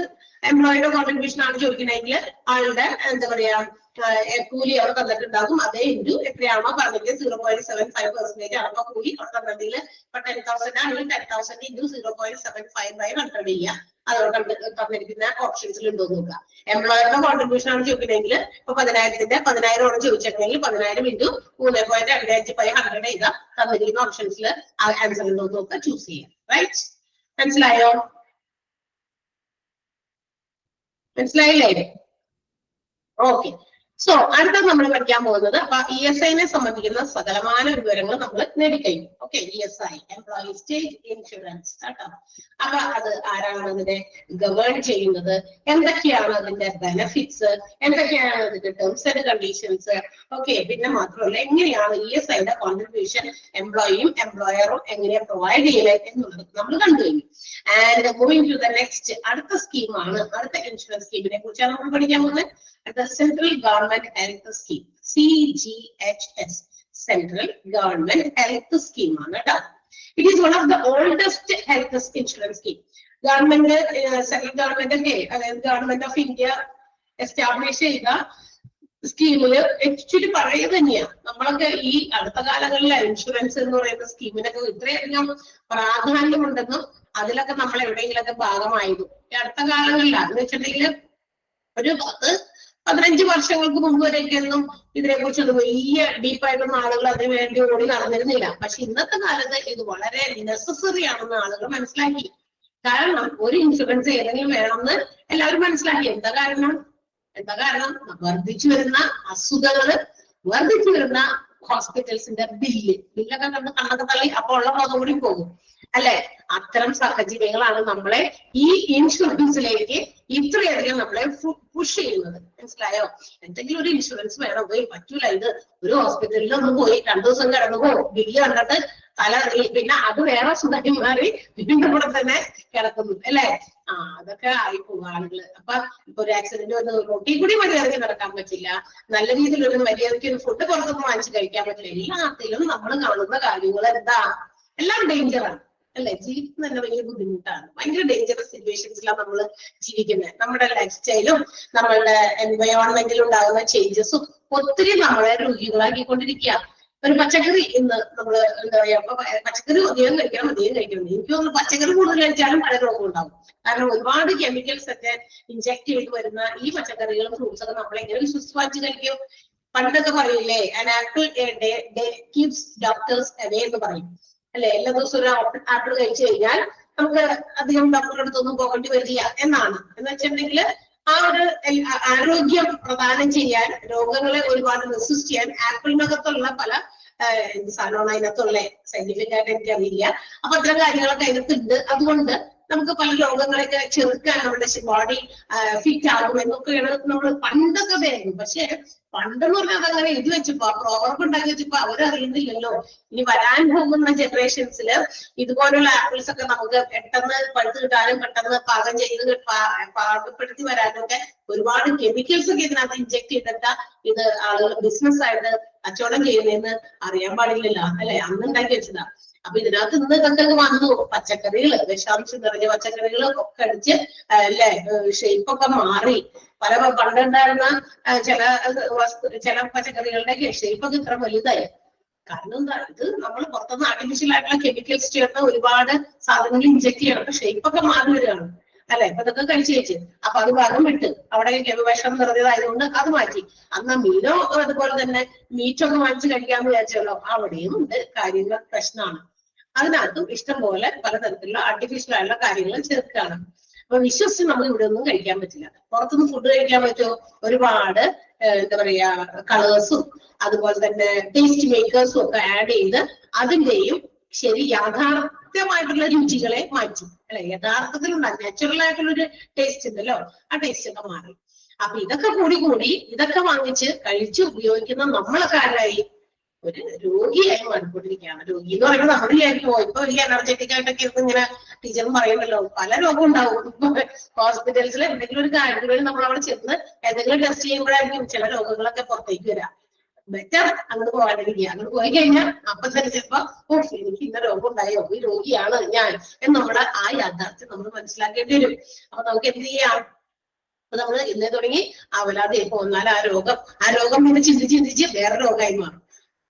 എംപ്ലോയിയുടെ കോൺട്രിബ്യൂഷൻ ആണ് ചോദിക്കണമെങ്കിൽ ആളുടെ എന്താ പറയാ കൂലി അവിടെ തന്നിട്ടുണ്ടാകും. അതേ ഇൻറ്റു എത്രയാണോ പറഞ്ഞെങ്കിൽ 0.75% ആണ്. അപ്പൊ കൂലി തന്നിട്ടുണ്ടെങ്കിൽ ഇപ്പൊ 10,000 ആണെങ്കിൽ 10,000 ഇൻറ്റു 0.75/100 ചെയ്യുക. അതോടെ തന്നിരിക്കുന്ന ഓപ്ഷൻസിൽ ഉണ്ടോ നോക്കുക. എംപ്ലോയറുടെ കോൺട്രിബ്യൂഷൻ ആണ് ചോദിക്കണമെങ്കിൽ ഇപ്പൊ 10,000ന്റെ 10,000 ആണ് ചോദിച്ചിട്ടുണ്ടെങ്കിൽ 10,000 ഇൻറ്റു 3.25/100 ചെയ്താൽ തന്നിരിക്കുന്ന ഓപ്ഷൻസിൽ ആ ആൻസർ ഉണ്ടോ നോക്കുക, ചൂസ് ചെയ്യാം. റൈറ്റ്? മനസ്സിലായോ? മനസ്സിലായില്ലേ? ഓക്കെ. സോ അടുത്ത നമ്മൾ പഠിക്കാൻ പോകുന്നത് അപ്പൊ ESIനെ സംബന്ധിക്കുന്ന സകലമാന വിവരങ്ങൾ നമ്മൾ നേടിക്കഴിഞ്ഞു. Okay, ESI employee state insurance കേട്ടോ. അപ്പൊ അത് ആരാണ് അതിനെ ഗവേൺ ചെയ്യുന്നത്, എന്തൊക്കെയാണ് അതിന്റെ ബെനിഫിറ്റ്സ്, എന്തൊക്കെയാണ് അതിന്റെ ടേംസ് ആൻഡ് കണ്ടീഷൻസ്, ഓക്കെ. പിന്നെ മാത്രമല്ല എങ്ങനെയാണ് ESIയുടെ കോൺട്രിബ്യൂഷൻ എംപ്ലോയിയും എംപ്ലോയറും എങ്ങനെയാ പ്രൊവൈഡ് ചെയ്യുന്നത് എന്നുള്ളത് നമ്മൾ കണ്ടു കഴിഞ്ഞു. And moving to the next, അടുത്ത സ്കീമാണ്, അടുത്ത ഇൻഷുറൻസ് സ്കീമിനെ കുറിച്ചാണ് നമ്മൾ പഠിക്കാൻ പോകുന്നത്. The Central Government Health Scheme, CGHS. Central government health സ്കീമാണ് കേട്ടോ. It is one of the oldest health insurance scheme. Government central government ഒക്കെ, അതായത് ഗവൺമെന്റ് ഓഫ് ഇന്ത്യ എസ്റ്റാബ്ലിഷ് ചെയ്ത സ്കീമില് ആക്ച്വലി പഴയ തന്നെയാണ്. നമ്മളൊക്കെ ഈ അടുത്ത കാലങ്ങളിലെ ഇൻഷുറൻസ് എന്ന് പറയുന്ന സ്കീമിനൊക്കെ ഇത്രയധികം പ്രാധാന്യമുണ്ടെന്നും അതിലൊക്കെ നമ്മൾ എവിടെയെങ്കിലൊക്കെ ഭാഗമായതും ഈ അടുത്ത കാലങ്ങളിലാണ്. എന്ന് വെച്ചിട്ടുണ്ടെങ്കിൽ ഒരു 10-15 വർഷങ്ങൾക്ക് മുമ്പ് വരെയൊക്കെയൊന്നും ഇതിനെക്കുറിച്ച് വലിയ ഡീപ്പായിട്ടൊന്നും ആളുകൾ അതിനു വേണ്ടി ഓടി നടന്നിരുന്നില്ല. പക്ഷെ ഇന്നത്തെ കാലത്ത് ഇത് വളരെ നെസസറി ആണെന്ന് ആളുകൾ മനസ്സിലാക്കി. കാരണം ഒരു ഇൻഷുറൻസ് ഏതെങ്കിലും വേണമെന്ന് എല്ലാവരും മനസ്സിലാക്കി. എന്താ കാരണം വർദ്ധിച്ചു വരുന്ന അസുഖങ്ങള്, വർദ്ധിച്ചു വരുന്ന ഹോസ്പിറ്റൽസിന്റെ ബില്ലൊക്കെ കണ്ട് കണ്ണൊക്കെ തള്ളി അപ്പൊ ഉള്ള ബോധം കൂടി പോകും അല്ലെ. അത്തരം സാഹചര്യങ്ങളാണ് നമ്മളെ ഈ ഇൻഷുറൻസിലേക്ക് ഇത്രയധികം നമ്മളെ പുഷ് ചെയ്യുന്നത്. മനസ്സിലായോ? എന്തെങ്കിലും ഒരു ഇൻഷുറൻസ് വേണം. പോയി പറ്റൂല, ഇത് ഒരു ഹോസ്പിറ്റലിൽ ഒന്ന് പോയി 2 ദിവസം കിടന്നു പോകും, ബില്ല് കണ്ടിട്ട് പിന്നെ അത് വേറെ സുഖമായി മാറി വീണ്ടും കൂടെ തന്നെ കിടക്കുന്നു അല്ലെ. അതൊക്കെ ആയിപ്പോകും ആളുകള്. അപ്പൊ ഇപ്പൊ ഒരു ആക്സിഡന്റ് വന്ന് റോട്ടിൽ കൂടി മര്യാദയ്ക്ക് നടക്കാൻ പറ്റില്ല, നല്ല രീതിയിൽ ഒരു മര്യാദയ്ക്ക് ഒരു ഫുഡ് പുറത്തൊന്നും വാങ്ങിച്ച് കഴിക്കാൻ പറ്റില്ല. എല്ലാത്തിലും നമ്മൾ കാണുന്ന കാര്യങ്ങൾ എന്താ, എല്ലാം ഡേഞ്ചറാണ് അല്ലെ. ജീവിതം തന്നെ ഭയങ്കര ബുദ്ധിമുട്ടാണ്. ഭയങ്കര ഡേഞ്ചറസ് സിറ്റുവേഷൻസിലാണ് നമ്മൾ ജീവിക്കുന്നത്. നമ്മുടെ ലൈഫ് സ്റ്റൈലും നമ്മളുടെ എൻവയോൺമെന്റിൽ ഉണ്ടാകുന്ന ചേഞ്ചസും ഒത്തിരി നമ്മളെ രോഗികളാക്കിക്കൊണ്ടിരിക്കുക. ഒരു പച്ചക്കറി ഇന്ന് നമ്മള് എന്താ പറയാ, പച്ചക്കറി അധികം കഴിക്കണം. എനിക്ക് തോന്നുന്നു പച്ചക്കറി കൂടുതൽ കഴിച്ചാലും പല രോഗവും ഉണ്ടാവും. കാരണം ഒരുപാട് കെമിക്കൽസ് ഒക്കെ ഇൻജെക്ട് ചെയ്ത് വരുന്ന ഈ പച്ചക്കറികളും ഫ്രൂട്ട്സ് ഒക്കെ നമ്മൾ എങ്ങനെ വിശ്വസിച്ച് കഴിക്കും? പണ്ടൊക്കെ പറയില്ലേ, an apple a day keeps doctors away എന്ന് പറയും അല്ലെ. എല്ലാ ദിവസവും ഒരു ആപ്പിൾ കഴിച്ചു കഴിഞ്ഞാൽ നമുക്ക് അധികം ഡോക്ടറുടെ അടുത്തൊന്നും പോകേണ്ടി വരില്ല എന്നാണ്. എന്ന് വെച്ചിട്ടുണ്ടെങ്കിൽ ആ ഒരു ആരോഗ്യം പ്രദാനം ചെയ്യാൻ, രോഗങ്ങളെ ഒരുപാട് റെസിസ്റ്റ് ചെയ്യാൻ ആപ്പിളിനകത്തുള്ള പല സാധനമാണ് അതിനകത്തുള്ള. സയന്റിഫിക് ആയിട്ട് എനിക്കറിയില്ല. അപ്പൊ അത്തരം കാര്യങ്ങളൊക്കെ അതിനകത്തുണ്ട്. അതുകൊണ്ട് നമുക്ക് പല രോഗങ്ങളൊക്കെ ചെറുക്കാൻ നമ്മുടെ ബോഡി ഫിറ്റ് ആകും എന്നൊക്കെയാണ് നമ്മൾ പണ്ടൊക്കെ പറയുന്നത്. പക്ഷെ പണ്ടെന്ന് പറഞ്ഞാൽ അതങ്ങനെ എഴുതി വെച്ചപ്പോ, പ്രോവർബ് ഉണ്ടാക്കി വെച്ചപ്പോ അവരറിയുന്നില്ലല്ലോ ഇനി വരാൻ പോകുന്ന ജനറേഷൻസിൽ ഇതുപോലുള്ള ആപ്പിൾസ് ഒക്കെ നമുക്ക് പെട്ടെന്ന് പഴുത്ത് കിട്ടാനും പെട്ടെന്ന് പാകം ചെയ്ത് പാകപ്പെടുത്തി വരാനും ഒക്കെ ഒരുപാട് കെമിക്കൽസ് ഒക്കെ ഇതിനകത്ത് ഇൻജെക്ട് ചെയ്തിട്ട് ഇത് ആളുകൾ ബിസിനസ് ആയിട്ട് കച്ചവടം ചെയ്യുന്നതെന്ന് അറിയാൻ പാടില്ലല്ലോ അല്ലെ. അന്ന് ഉണ്ടാക്കി വെച്ചതാ. അപ്പൊ ഇതിനകത്ത് ഇന്ന് ഇതൊക്കെ വന്നു. പച്ചക്കറികള്, വിഷാംശം നിറഞ്ഞ പച്ചക്കറികൾ ഒക്കെ അടിച്ച് അല്ലെ ഷേപ്പൊക്കെ മാറി. പണ്ടുണ്ടായിരുന്ന ചില പച്ചക്കറികളുടെ ഷേപ്പൊക്കെ ഇത്ര വലുതായി. കാരണം എന്താ, ഇത് നമ്മൾ പുറത്തുനിന്ന് ആർട്ടിഫിഷ്യൽ ആയിട്ടുള്ള കെമിക്കൽസ് ചേർന്ന് ഒരുപാട് സാധനങ്ങൾ ഇൻജെക്ട് ചെയ്യണം. അപ്പൊ ഷേപ്പൊക്കെ മാറി വരികയാണ് അല്ലെ. ഇപ്പൊ ഇതൊക്കെ കഴിച്ച് അപ്പൊ അത് ഭാഗം വിട്ട് അവിടെ വിഷം നിറഞ്ഞതായതുകൊണ്ട് അത് മാറ്റി. അന്ന് മീനോ അതുപോലെ തന്നെ മീറ്റൊക്കെ വാങ്ങിച്ച് കഴിക്കാന്ന് വിചാരിച്ചല്ലോ, അവിടെയും ഉണ്ട് കാര്യങ്ങൾ പ്രശ്നമാണ്. അതിനകത്തും ഇഷ്ടം പോലെ പലതരത്തിലുള്ള ആർട്ടിഫിഷ്യൽ ആയിട്ടുള്ള കാര്യങ്ങൾ ചേർക്കുകയാണ്. അപ്പൊ വിശ്വസിച്ച് നമുക്ക് ഇവിടെ ഒന്നും കഴിക്കാൻ പറ്റില്ല. പുറത്തുനിന്ന് ഫുഡ് കഴിക്കാൻ പറ്റുമോ? ഒരുപാട് എന്താ പറയാ കളേഴ്സും അതുപോലെ തന്നെ ടേസ്റ്റ് മേക്കേഴ്സും ഒക്കെ ആഡ് ചെയ്ത് അതിന്റെയും യാഥാർത്ഥ്യമായിട്ടുള്ള രുചികളെ മാറ്റി അല്ലെ. യഥാർത്ഥത്തിലുള്ള നാച്ചുറൽ ആയിട്ടുള്ളൊരു ടേസ്റ്റ് ഉണ്ടല്ലോ, ആ ടേസ്റ്റ് ഒക്കെ മാറി. അപ്പൊ ഇതൊക്കെ കൂടി ഇതൊക്കെ വാങ്ങിച്ച് കഴിച്ച് ഉപയോഗിക്കുന്ന നമ്മളൊക്കെ ആരായി? ഒരു രോഗിയായി മാറിക്കൊണ്ടിരിക്കുകയാണ്. രോഗി എന്ന് പറയുമ്പോൾ നമ്മൾ വിചാരിക്കുമോ ഇപ്പൊ വലിയ എനർജറ്റിക് ആയിട്ടൊക്കെ ഇങ്ങനെ ടീച്ചറും പറയുമല്ലോ, പല രോഗം ഉണ്ടാവും. ഹോസ്പിറ്റൽസിൽ എന്തെങ്കിലും ഒരു കാര്യത്തിന് വേണ്ടി നമ്മൾ അവിടെ ചെന്ന് എന്തെങ്കിലും ടെസ്റ്റ് ചെയ്യുമ്പോഴായിരിക്കും ചില രോഗങ്ങളൊക്കെ പുറത്തേക്ക് വരാം. ബെറ്റർ അങ്ങോട്ട് പോകാണ്ടിരിക്കുക. അങ്ങോട്ട് പോയി കഴിഞ്ഞാൽ അപ്പൊ തന്നെ ചിലപ്പോ എനിക്ക് ഇന്ന രോഗം ഉണ്ടായോ, ഈ രോഗിയാണ് ഞാൻ എന്ന് നമ്മുടെ ആ യാഥാർത്ഥ്യം നമ്മൾ മനസ്സിലാക്കേണ്ടി വരും. അപ്പൊ നമുക്ക് എന്ത് ചെയ്യാം? അപ്പൊ നമ്മൾ ഇന്നേ തുടങ്ങി അവലാതെ പോന്നാൽ ആ രോഗം പിന്നെ ചിന്തിച്ച് വേറെ രോഗമായി മാറും.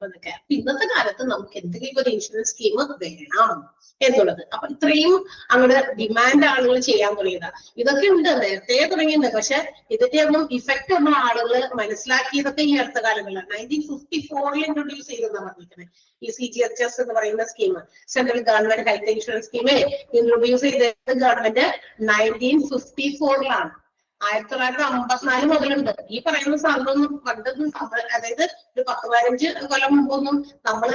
അതൊക്കെ ഇന്നത്തെ കാലത്ത് നമുക്ക് എന്തെങ്കിലും ഒരു ഇൻഷുറൻസ് സ്കീം വേണം എന്നുള്ളത്. അപ്പൊ ഇത്രയും അങ്ങോട്ട് ഡിമാൻഡ് ആളുകൾ ചെയ്യാൻ തുടങ്ങിയതാ. ഇതൊക്കെ ഉണ്ട്, നേരത്തെ തുടങ്ങിയിട്ടുണ്ട്. പക്ഷെ ഇതിന്റെ ഒന്നും ഇഫക്റ്റ് ഒന്നും ആളുകൾ മനസ്സിലാക്കിയതൊക്കെ ഈ അടുത്ത കാലങ്ങളിലാണ്. 1954 ഇൻട്രൊഡ്യൂസ് ചെയ്തെന്നാ പറഞ്ഞിരിക്കുന്നത് ഈ CGHS എന്ന് പറയുന്ന scheme. Central government health insurance scheme introduce ചെയ്തത് ഗവൺമെന്റ് 1954 1954 മുതലുണ്ട്. ഈ പറയുന്ന സാധനമൊന്നും പണ്ടൊന്നും അതായത് ഒരു 10-15 കൊല്ലം മുമ്പൊന്നും നമ്മൾ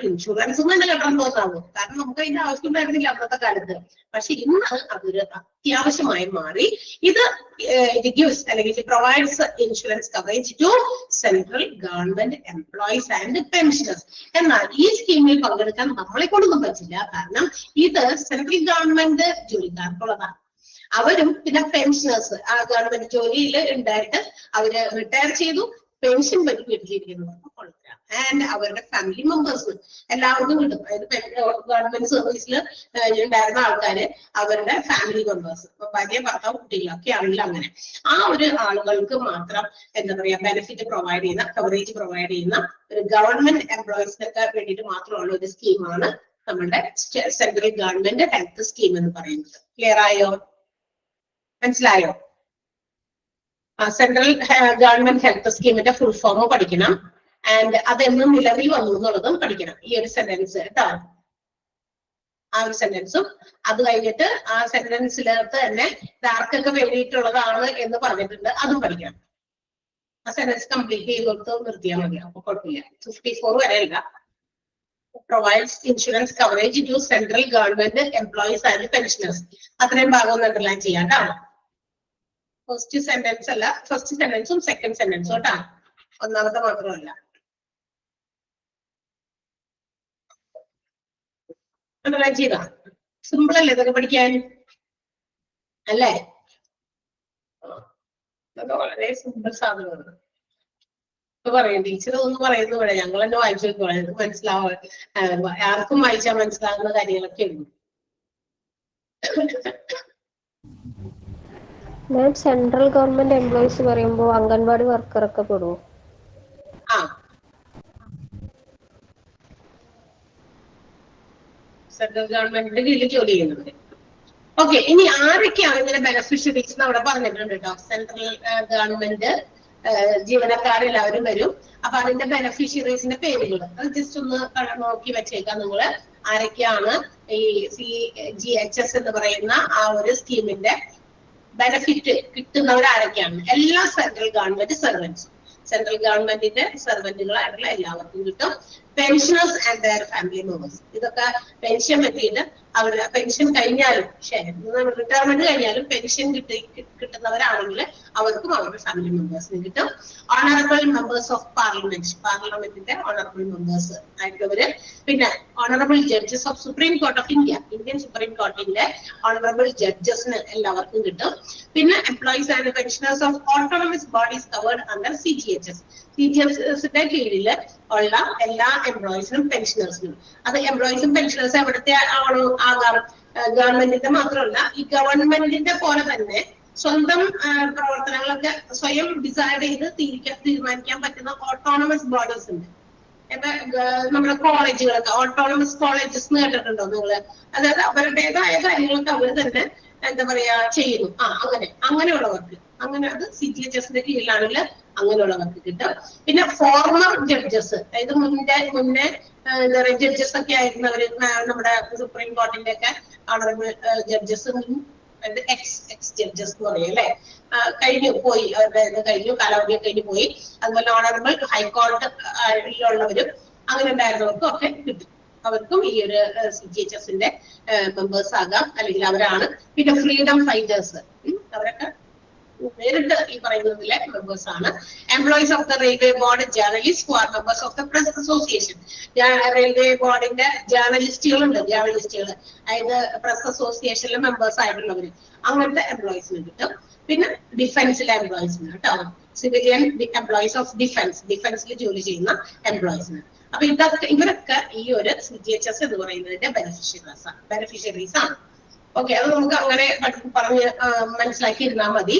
ഇൻഷുറൻസ് തന്നെ കേട്ടാൻ തോന്നാവും. കാരണം നമുക്ക് അതിന്റെ ആവശ്യം ഉണ്ടായിരുന്നില്ല അന്നത്തെ കാലത്ത്. പക്ഷെ ഇന്ന് അതൊരു അത്യാവശ്യമായി മാറി. ഇത് ഗിവ്സ് അല്ലെങ്കിൽ provides insurance coverage to central government employees and pensioners. എന്നാൽ ഈ സ്കീമിൽ പങ്കെടുക്കാൻ നമ്മളെ കൊണ്ടൊന്നും പറ്റില്ല. കാരണം ഇത് സെൻട്രൽ ഗവൺമെന്റ് ജോലിക്കാർക്കുള്ളതാണ്. അവരും പിന്നെ പെൻഷനേഴ്സ് ആ ഗവൺമെന്റ് ജോലിയിൽ ഉണ്ടായിട്ട് അവര് റിട്ടയർ ചെയ്തു പെൻഷൻ പറ്റി വീട്ടിലിരിക്കുന്നവർക്ക് കൊടുക്കാം ആൻഡ് അവരുടെ ഫാമിലി മെമ്പേഴ്സിന് എല്ലാവർക്കും കിട്ടും. അതായത് ഗവൺമെന്റ് സർവീസിൽ ഉണ്ടായിരുന്ന ആൾക്കാര് അവരുടെ ഫാമിലി മെമ്പേഴ്സ്, ഭാര്യ ഭർത്താവ് കുട്ടികളൊക്കെ ആണെങ്കിൽ അങ്ങനെ ആ ഒരു ആളുകൾക്ക് മാത്രം എന്താ പറയാ ബെനിഫിറ്റ് പ്രൊവൈഡ് ചെയ്യുന്ന, കവറേജ് പ്രൊവൈഡ് ചെയ്യുന്ന ഒരു ഗവൺമെന്റ് എംപ്ലോയീസിനൊക്കെ വേണ്ടിയിട്ട് മാത്രമുള്ള ഒരു സ്കീമാണ് നമ്മുടെ സെൻട്രൽ ഗവൺമെന്റ് ഹെൽത്ത് സ്കീം എന്ന് പറയുന്നത്. ക്ലിയർ ആയോ? മനസ്സിലായോ? സെൻട്രൽ ഗവൺമെന്റ് ഹെൽത്ത് സ്കീമിന്റെ ഫുൾ ഫോം പഠിക്കണം. ആൻഡ് അതെന്നും നിലവിൽ വന്നു എന്നുള്ളതും പഠിക്കണം. ഈ ഒരു സെന്റൻസ് കേട്ടോ, ആ ഒരു സെന്റൻസും അത് കഴിഞ്ഞിട്ട് ആ സെന്റൻസിനകത്ത് തന്നെ ആർക്കൊക്കെ വേണ്ടിയിട്ടുള്ളതാണ് എന്ന് പറഞ്ഞിട്ടുണ്ട്, അതും പഠിക്കണം. ആ സെന്റൻസ് കംപ്ലീറ്റ് ചെയ്ത് കൊടുത്ത് നിർത്തിയാൽ മതി, അപ്പൊ കുഴപ്പമില്ല. 54 വരെയല്ല. Provides insurance coverage to central government employees and pensioners. അത്രയും ഭാഗം ഒന്ന് അണ്ടർലൈൻ ചെയ്യാം കേട്ടോ. ഫസ്റ്റ് സെന്റൻസ് അല്ല, ഫസ്റ്റ് സെന്റൻസും സെക്കൻഡ് സെന്റൻസും കേട്ടോ, ഒന്നാമത്തെ മാത്രമല്ല. അണ്ടർലൈൻ ചെയ്താ സിമ്പിൾ അല്ലേ ഇതൊക്കെ പഠിക്കാൻ, അല്ലേ? ഇതൊക്കെ വളരെ സിമ്പിൾ സാധനമാണ്. ഇപ്പൊ പറയും ടീച്ചർ ഒന്ന് പറയുന്നത് പോലെ ഞങ്ങൾ തന്നെ വായിച്ചു നോക്കുവാണ്, ഇത് മനസ്സിലാവാൻ ആർക്കും വായിച്ചാൽ മനസ്സിലാകുന്ന കാര്യങ്ങളൊക്കെ ഉണ്ട്. മാം സെൻട്രൽ ഗവൺമെന്റ് എംപ്ലോയീസ് പറയുമ്പോൾ അംഗൻവാടി വർക്കർ ഒക്കെ പെടുമോ? ആ, സെൻട്രൽ ഗവൺമെന്റിന്റെ കീഴിൽ ജോലി ചെയ്യുന്നത്. ഓക്കെ, ഇനി ആരൊക്കെയാണ് ഇങ്ങനെ ബെനഫിഷ്യറീസ് എന്ന് അവിടെ പറഞ്ഞിട്ടുണ്ട് കേട്ടോ. സെൻട്രൽ ഗവൺമെന്റ് ജീവനക്കാരെല്ലാവരും വരും. അപ്പൊ അതിന്റെ ബെനഫിഷ്യറീസിന്റെ പേരുകൾ അത് ജസ്റ്റ് ഒന്ന് നോക്കി വെച്ചേക്കാം നിങ്ങള്. ആരൊക്കെയാണ് ഈ CGHS എന്ന് പറയുന്ന ആ ഒരു സ്കീമിന്റെ ബെനഫിറ്റ് കിട്ടുന്നവരാരൊക്കെയാണ്? എല്ലാ സെൻട്രൽ ഗവൺമെന്റ് സർവൻസും, സെൻട്രൽ ഗവൺമെന്റിന്റെ സർവന്റുകളായിട്ടുള്ള എല്ലാവർക്കും കിട്ടും. Pensioners and their family members, ഇതൊക്കെ പെൻഷൻ പറ്റിയിട്ട് അവരുടെ പെൻഷൻ കഴിഞ്ഞാലും റിട്ടയർമെന്റ് കഴിഞ്ഞാലും പെൻഷൻ കിട്ടുന്നവരാണെങ്കിൽ അവർക്കും അവരുടെ ഫാമിലി മെമ്പേഴ്സിന് കിട്ടും. ഓണറബിൾ മെമ്പേഴ്സ് ഓഫ് പാർലമെന്റ്, പാർലമെന്റിന്റെ ഓണറബിൾ മെമ്പേഴ്സ് ആയിട്ടുള്ളവര്. പിന്നെ honourable judges of supreme court of India, Indian supreme കോർട്ടിന്റെ ഓണറബിൾ ജഡ്ജസിന് എല്ലാവർക്കും കിട്ടും. പിന്നെ employees and pensioners of autonomous bodies covered under CGHS, CGHSന്റെ കീഴിൽ ഉള്ള എല്ലാ എംപ്ലോയീസിനും പെൻഷനേഴ്സിനും. അത് എംപ്ലോയീസും പെൻഷനേഴ്സും എവിടുത്തെ ആകാം? ഗവൺമെന്റിന്റെ മാത്രമല്ല, ഈ ഗവൺമെന്റിന്റെ പോലെ തന്നെ സ്വന്തം പ്രവർത്തനങ്ങളൊക്കെ സ്വയം ഡിസൈഡ് ചെയ്ത് തീരുമാനിക്കാൻ പറ്റുന്ന ഓട്ടോണമസ് ബോഡീസ് ഉണ്ട്. നമ്മുടെ കോളേജുകളൊക്കെ ഓട്ടോണമസ് കോളേജസ് എന്ന് കേട്ടിട്ടുണ്ടോ നിങ്ങള്? അതായത് അവരുടേതായ കാര്യങ്ങളൊക്കെ അവർ തന്നെ എന്താ പറയാ ചെയ്യുന്നു. അങ്ങനെയുള്ളവർക്ക്, അങ്ങനെ അത് CGHSന്റെ കീഴിലാണെങ്കിൽ അങ്ങനെയുള്ളവർക്ക് കിട്ടും. പിന്നെ ഫോർമർ ജഡ്ജസ്, അതായത് മുന്നേ എന്താ പറയുക ജഡ്ജസ് ഒക്കെ ആയിരുന്നവര്, നമ്മുടെ സുപ്രീം കോർട്ടിന്റെ ഒക്കെ ഓണറബിൾ ജഡ്ജസ്, എക്സ് ജഡ്ജസ് എന്ന് പറയും അല്ലെ, പോയി അവരുടെ കഴിഞ്ഞു, കാലാവധി കഴിഞ്ഞു പോയി. അതുപോലെ ഓണറബിൾ ഹൈക്കോടതിയിലുള്ളവരും അങ്ങനെ ഉണ്ടായിരുന്നവർക്കും ഒക്കെ കിട്ടും. അവർക്കും ഈ ഒരു CGHSന്റെ മെമ്പേഴ്സ് ആകാം, അല്ലെങ്കിൽ അവരാണ്. പിന്നെ ഫ്രീഡം ഫൈറ്റേഴ്സ്, അവരൊക്കെ നേരിട്ട് ഈ പറയുന്നതിലെ മെമ്പേഴ്സ് ആണ്. Employees of the railway board journalist who are members of the press association, railway ബോർഡിന്റെ ജേർണലിസ്റ്റുകളുണ്ട്, അതായത് പ്രസ് അസോസിയേഷനിലെ മെമ്പേഴ്സ് ആയിട്ടുള്ളവര്, അങ്ങനത്തെ എംപ്ലോയീസിന് കിട്ടും. പിന്നെ ഡിഫൻസിലെ എംപ്ലോയീസിന് കേട്ടോ, സിവിലിയൻ എംപ്ലോയീസ് ഓഫ് ഡിഫൻസിൽ ജോലി ചെയ്യുന്ന എംപ്ലോയീസിന്. അപ്പൊ ഇവരൊക്കെ ഈ ഒരു CGHS എന്ന് പറയുന്നതിന്റെ ബെനിഫിഷ്യറീസ് ആണ്. ഓക്കെ, അത് നമുക്ക് അങ്ങനെ പറഞ്ഞ് മനസ്സിലാക്കി ഇരുന്നാൽ മതി.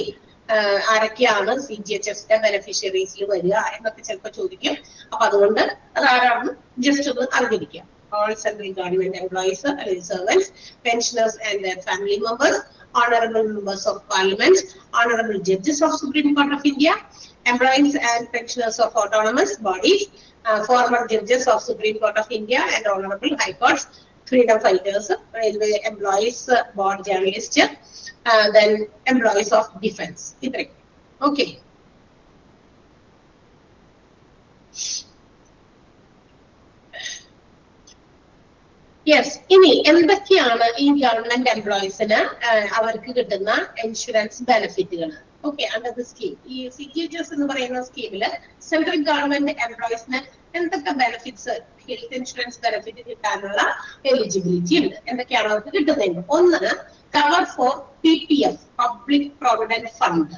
ആരൊക്കെയാണ് CGHSന്റെ ബെനിഫിഷ്യറീസിൽ വരിക എന്നൊക്കെ ചിലപ്പോൾ ചോദിക്കും. അപ്പൊ അതുകൊണ്ട് അത് ആരാണെന്ന് ജസ്റ്റ് ഒന്ന് അറിഞ്ഞിരിക്കുക. ഓൾ സെൻട്രൽ ഗവൺമെന്റ് എംപ്ലോയീസ് അല്ലെങ്കിൽ servants, pensioners and their family members, honorable members of parliament, honorable judges of Supreme Court of India, employees and pensioners of autonomous bodies, former judges of Supreme Court of India and honorable high courts, freedom fighters, railway employees, board journalists, then employees of defense. Okay. Yes, ഇനി എന്തൊക്കെയാണ് ഈ government എംപ്ലോയീസിന് അവർക്ക് കിട്ടുന്ന insurance ബെനിഫിറ്റുകൾ? Okay, under the scheme, ഈ CGHS എന്ന് പറയുന്ന സ്കീമില് സെൻട്രൽ ഗവൺമെന്റ് എംപ്ലോയീസിന് എന്തൊക്കെ ബെനിഫിറ്റ്സ്, ഹെൽത്ത് ഇൻഷുറൻസ് ബെനിഫിറ്റ് കിട്ടാനുള്ള എലിജിബിലിറ്റി ഉണ്ട്? എന്തൊക്കെയാണ് അവർക്ക് കിട്ടുന്നത്? ഒന്ന്, cover for PPF, public provident fund.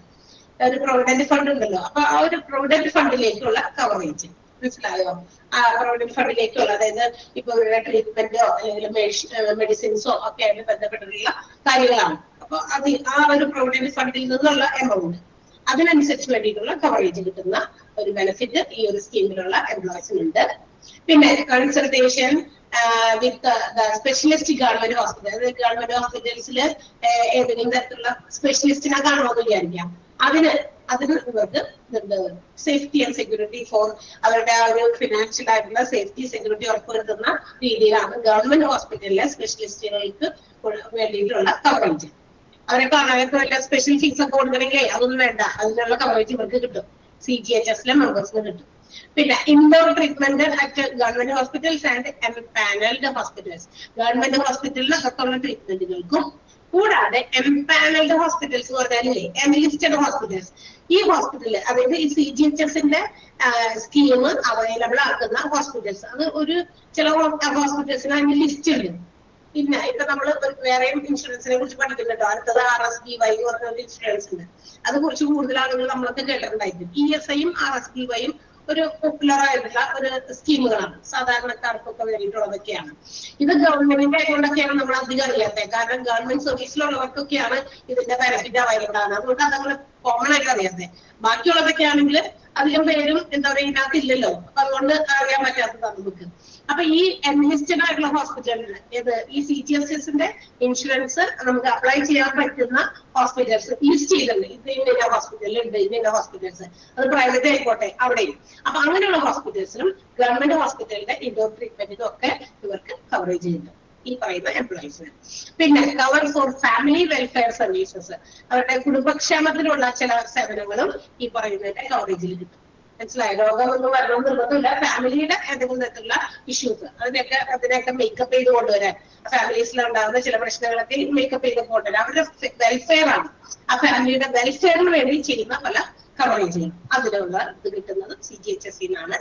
ഒരു പ്രൊവിഡന്റ് ഫണ്ട് ഉണ്ടല്ലോ, അപ്പൊ ആ ഒരു പ്രൊവിഡന്റ് ഫണ്ടിലേക്കുള്ള കവറേജ്. മനസ്സിലായോ? പ്രൊവിഡന്റ് ഫണ്ടിലേക്കുള്ള, അതായത് ഇപ്പൊ ട്രീറ്റ്മെന്റോ അല്ലെങ്കിൽ മെഡിസിൻസോ ഒക്കെ ആയിട്ട് ബന്ധപ്പെട്ടിട്ടുള്ള കാര്യങ്ങളാണ്. അപ്പൊ അത് ആ ഒരു പ്രൊവിഡന്റ് ഫണ്ടിൽ നിന്നുള്ള എമൗണ്ട് അതിനനുസരിച്ച് വേണ്ടിയിട്ടുള്ള കവറേജ് കിട്ടുന്ന ഒരു ബെനിഫിറ്റ് ഈ ഒരു സ്കീമിലുള്ള എംപ്ലോയീസിനുണ്ട്. പിന്നെ consultation with specialist government hospital, അതായത് ഗവൺമെന്റ് ഹോസ്പിറ്റൽസിൽ ഏതെങ്കിലും തരത്തിലുള്ള സ്പെഷ്യലിസ്റ്റിനെ കാണുമെന്ന് വിചാരിക്കാം. അതിന് ഇവർക്ക് സേഫ്റ്റി ആൻഡ് സെക്യൂരിറ്റി ഫോർ അവരുടെ ആ ഒരു ഫിനാൻഷ്യൽ ആയിട്ടുള്ള സേഫ്റ്റി സെക്യൂരിറ്റി ഉറപ്പുവരുത്തുന്ന രീതിയിലാണ് ഗവൺമെന്റ് ഹോസ്പിറ്റലിലെ സ്പെഷ്യലിസ്റ്റുകൾക്ക് വേണ്ടിയിട്ടുള്ള കവറേജ്. അവരെ കാണാനൊക്കെ വല്ല സ്പെഷ്യൽ ഫീസ് ഒക്കെ കൊടുക്കണമെങ്കിൽ അതൊന്നും വേണ്ട, അതിനുള്ള കവറേജ് ഇവർക്ക് കിട്ടും, CGHSലെ മെമ്പേഴ്സിന് കിട്ടും. പിന്നെ indoor treatment at government hospitals and empanelled hospitals, government ഹോസ്പിറ്റലിനകത്തുള്ള ട്രീറ്റ്മെന്റുകൾക്കും കൂടാതെ എംപാനൽഡ് ഹോസ്പിറ്റൽസ് പറഞ്ഞാലേ എൻലിസ്റ്റഡ് ഹോസ്പിറ്റൽസ്, ഈ ഹോസ്പിറ്റലിൽ അതായത് ഈ CGHSന്റെ സ്കീം അവൈലബിൾ ആക്കുന്ന ഹോസ്പിറ്റൽസ്, അത് ഒരു ചില ഹോസ്പിറ്റൽസിന് അതിന് ലിസ്റ്റ് ഉണ്ട്. പിന്നെ ഇപ്പൊ നമ്മള് വേറെയും ഇൻഷുറൻസിനെ കുറിച്ച് പഠിക്കുന്നുണ്ടോ, അടുത്തത് RSBY എന്ന് പറഞ്ഞ ഒരു ഇൻഷുറൻസ് ഉണ്ട്. അത് കുറച്ച് കൂടുതൽ ആളുകൾ നമ്മളൊക്കെ കേട്ടിട്ടുണ്ടായിരിക്കും. ESIയും RSBYയും ഒരു പോപ്പുലർ ആയിട്ടുള്ള ഒരു സ്കീമുകളാണ്, സാധാരണക്കാർക്കൊക്കെ വേണ്ടിയിട്ടുള്ളതൊക്കെയാണ്. ഇത് ഗവൺമെന്റിന്റെ ആയതുകൊണ്ടൊക്കെയാണ് നമ്മൾ അധികം അറിയാത്തത്, കാരണം ഗവൺമെന്റ് സർവീസിലുള്ളവർക്കൊക്കെയാണ് ഇതിന്റെ ബെനിഫിറ്റ് അവൈലബിൾ ആണ്, അതുകൊണ്ട് അതങ്ങൾ കോമൺ ആയിട്ട് അറിയാത്തത്. ബാക്കിയുള്ളതൊക്കെ ആണെങ്കിൽ അധികം പേരും എന്താ പറയുക ഇതിനകത്ത് ഇല്ലല്ലോ, അപ്പൊ അതുകൊണ്ട് അറിയാൻ പറ്റാത്തതാണ് നമുക്ക്. അപ്പൊ ഈ എൻലിസ്റ്റഡ് ആയിട്ടുള്ള ഹോസ്പിറ്റലിന് ഈ CGHSന്റെ ഇൻഷുറൻസ് നമുക്ക് അപ്ലൈ ചെയ്യാൻ പറ്റുന്ന ഹോസ്പിറ്റൽസ് ലിസ്റ്റ് ചെയ്തിട്ടുണ്ട്. ഇത് ഇന്ന ഹോസ്പിറ്റലിൽ ഉണ്ട്, ഇന്ന ഹോസ്പിറ്റൽസ്, അത് പ്രൈവറ്റ് ആയിക്കോട്ടെ അവിടെയും. അപ്പൊ അങ്ങനെയുള്ള ഹോസ്പിറ്റൽസിലും ഗവൺമെന്റ് ഹോസ്പിറ്റലിന്റെ ഇൻഡോർ ട്രീറ്റ്മെന്റിനും ഒക്കെ ഇവർക്ക് കവറേജ് ഉണ്ട് ഈ പറയുന്ന എംപ്ലോയീസിന്. പിന്നെ cover four family welfare services, അവരുടെ കുടുംബക്ഷേമത്തിനുള്ള ചില സേവനങ്ങളും ഈ പറയുന്നതിന്റെ കവറേജിൽ കിട്ടും. മനസ്സിലായോ? രോഗമൊന്നും വരണമെന്ന് നിർബന്ധമില്ല, ഫാമിലിയുടെ എന്തെങ്കിലും തരത്തിലുള്ള ഇഷ്യൂസ് അതിനെയൊക്കെ മേക്കപ്പ് ചെയ്ത് കൊണ്ടുവരാൻ, ഫാമിലീസിൽ ഉണ്ടാകുന്ന ചില പ്രശ്നങ്ങളൊക്കെ മേക്കപ്പ് ചെയ്ത് കൊണ്ടുവരാൻ, അവരുടെ വെൽഫെയർ ആണ്, ആ ഫാമിലിയുടെ വെൽഫെയറിന് വേണ്ടി ചെയ്യുന്ന പല കവറേജുകൾ അതിനുള്ള ഇത് കിട്ടുന്നത് CGHSനാണ്.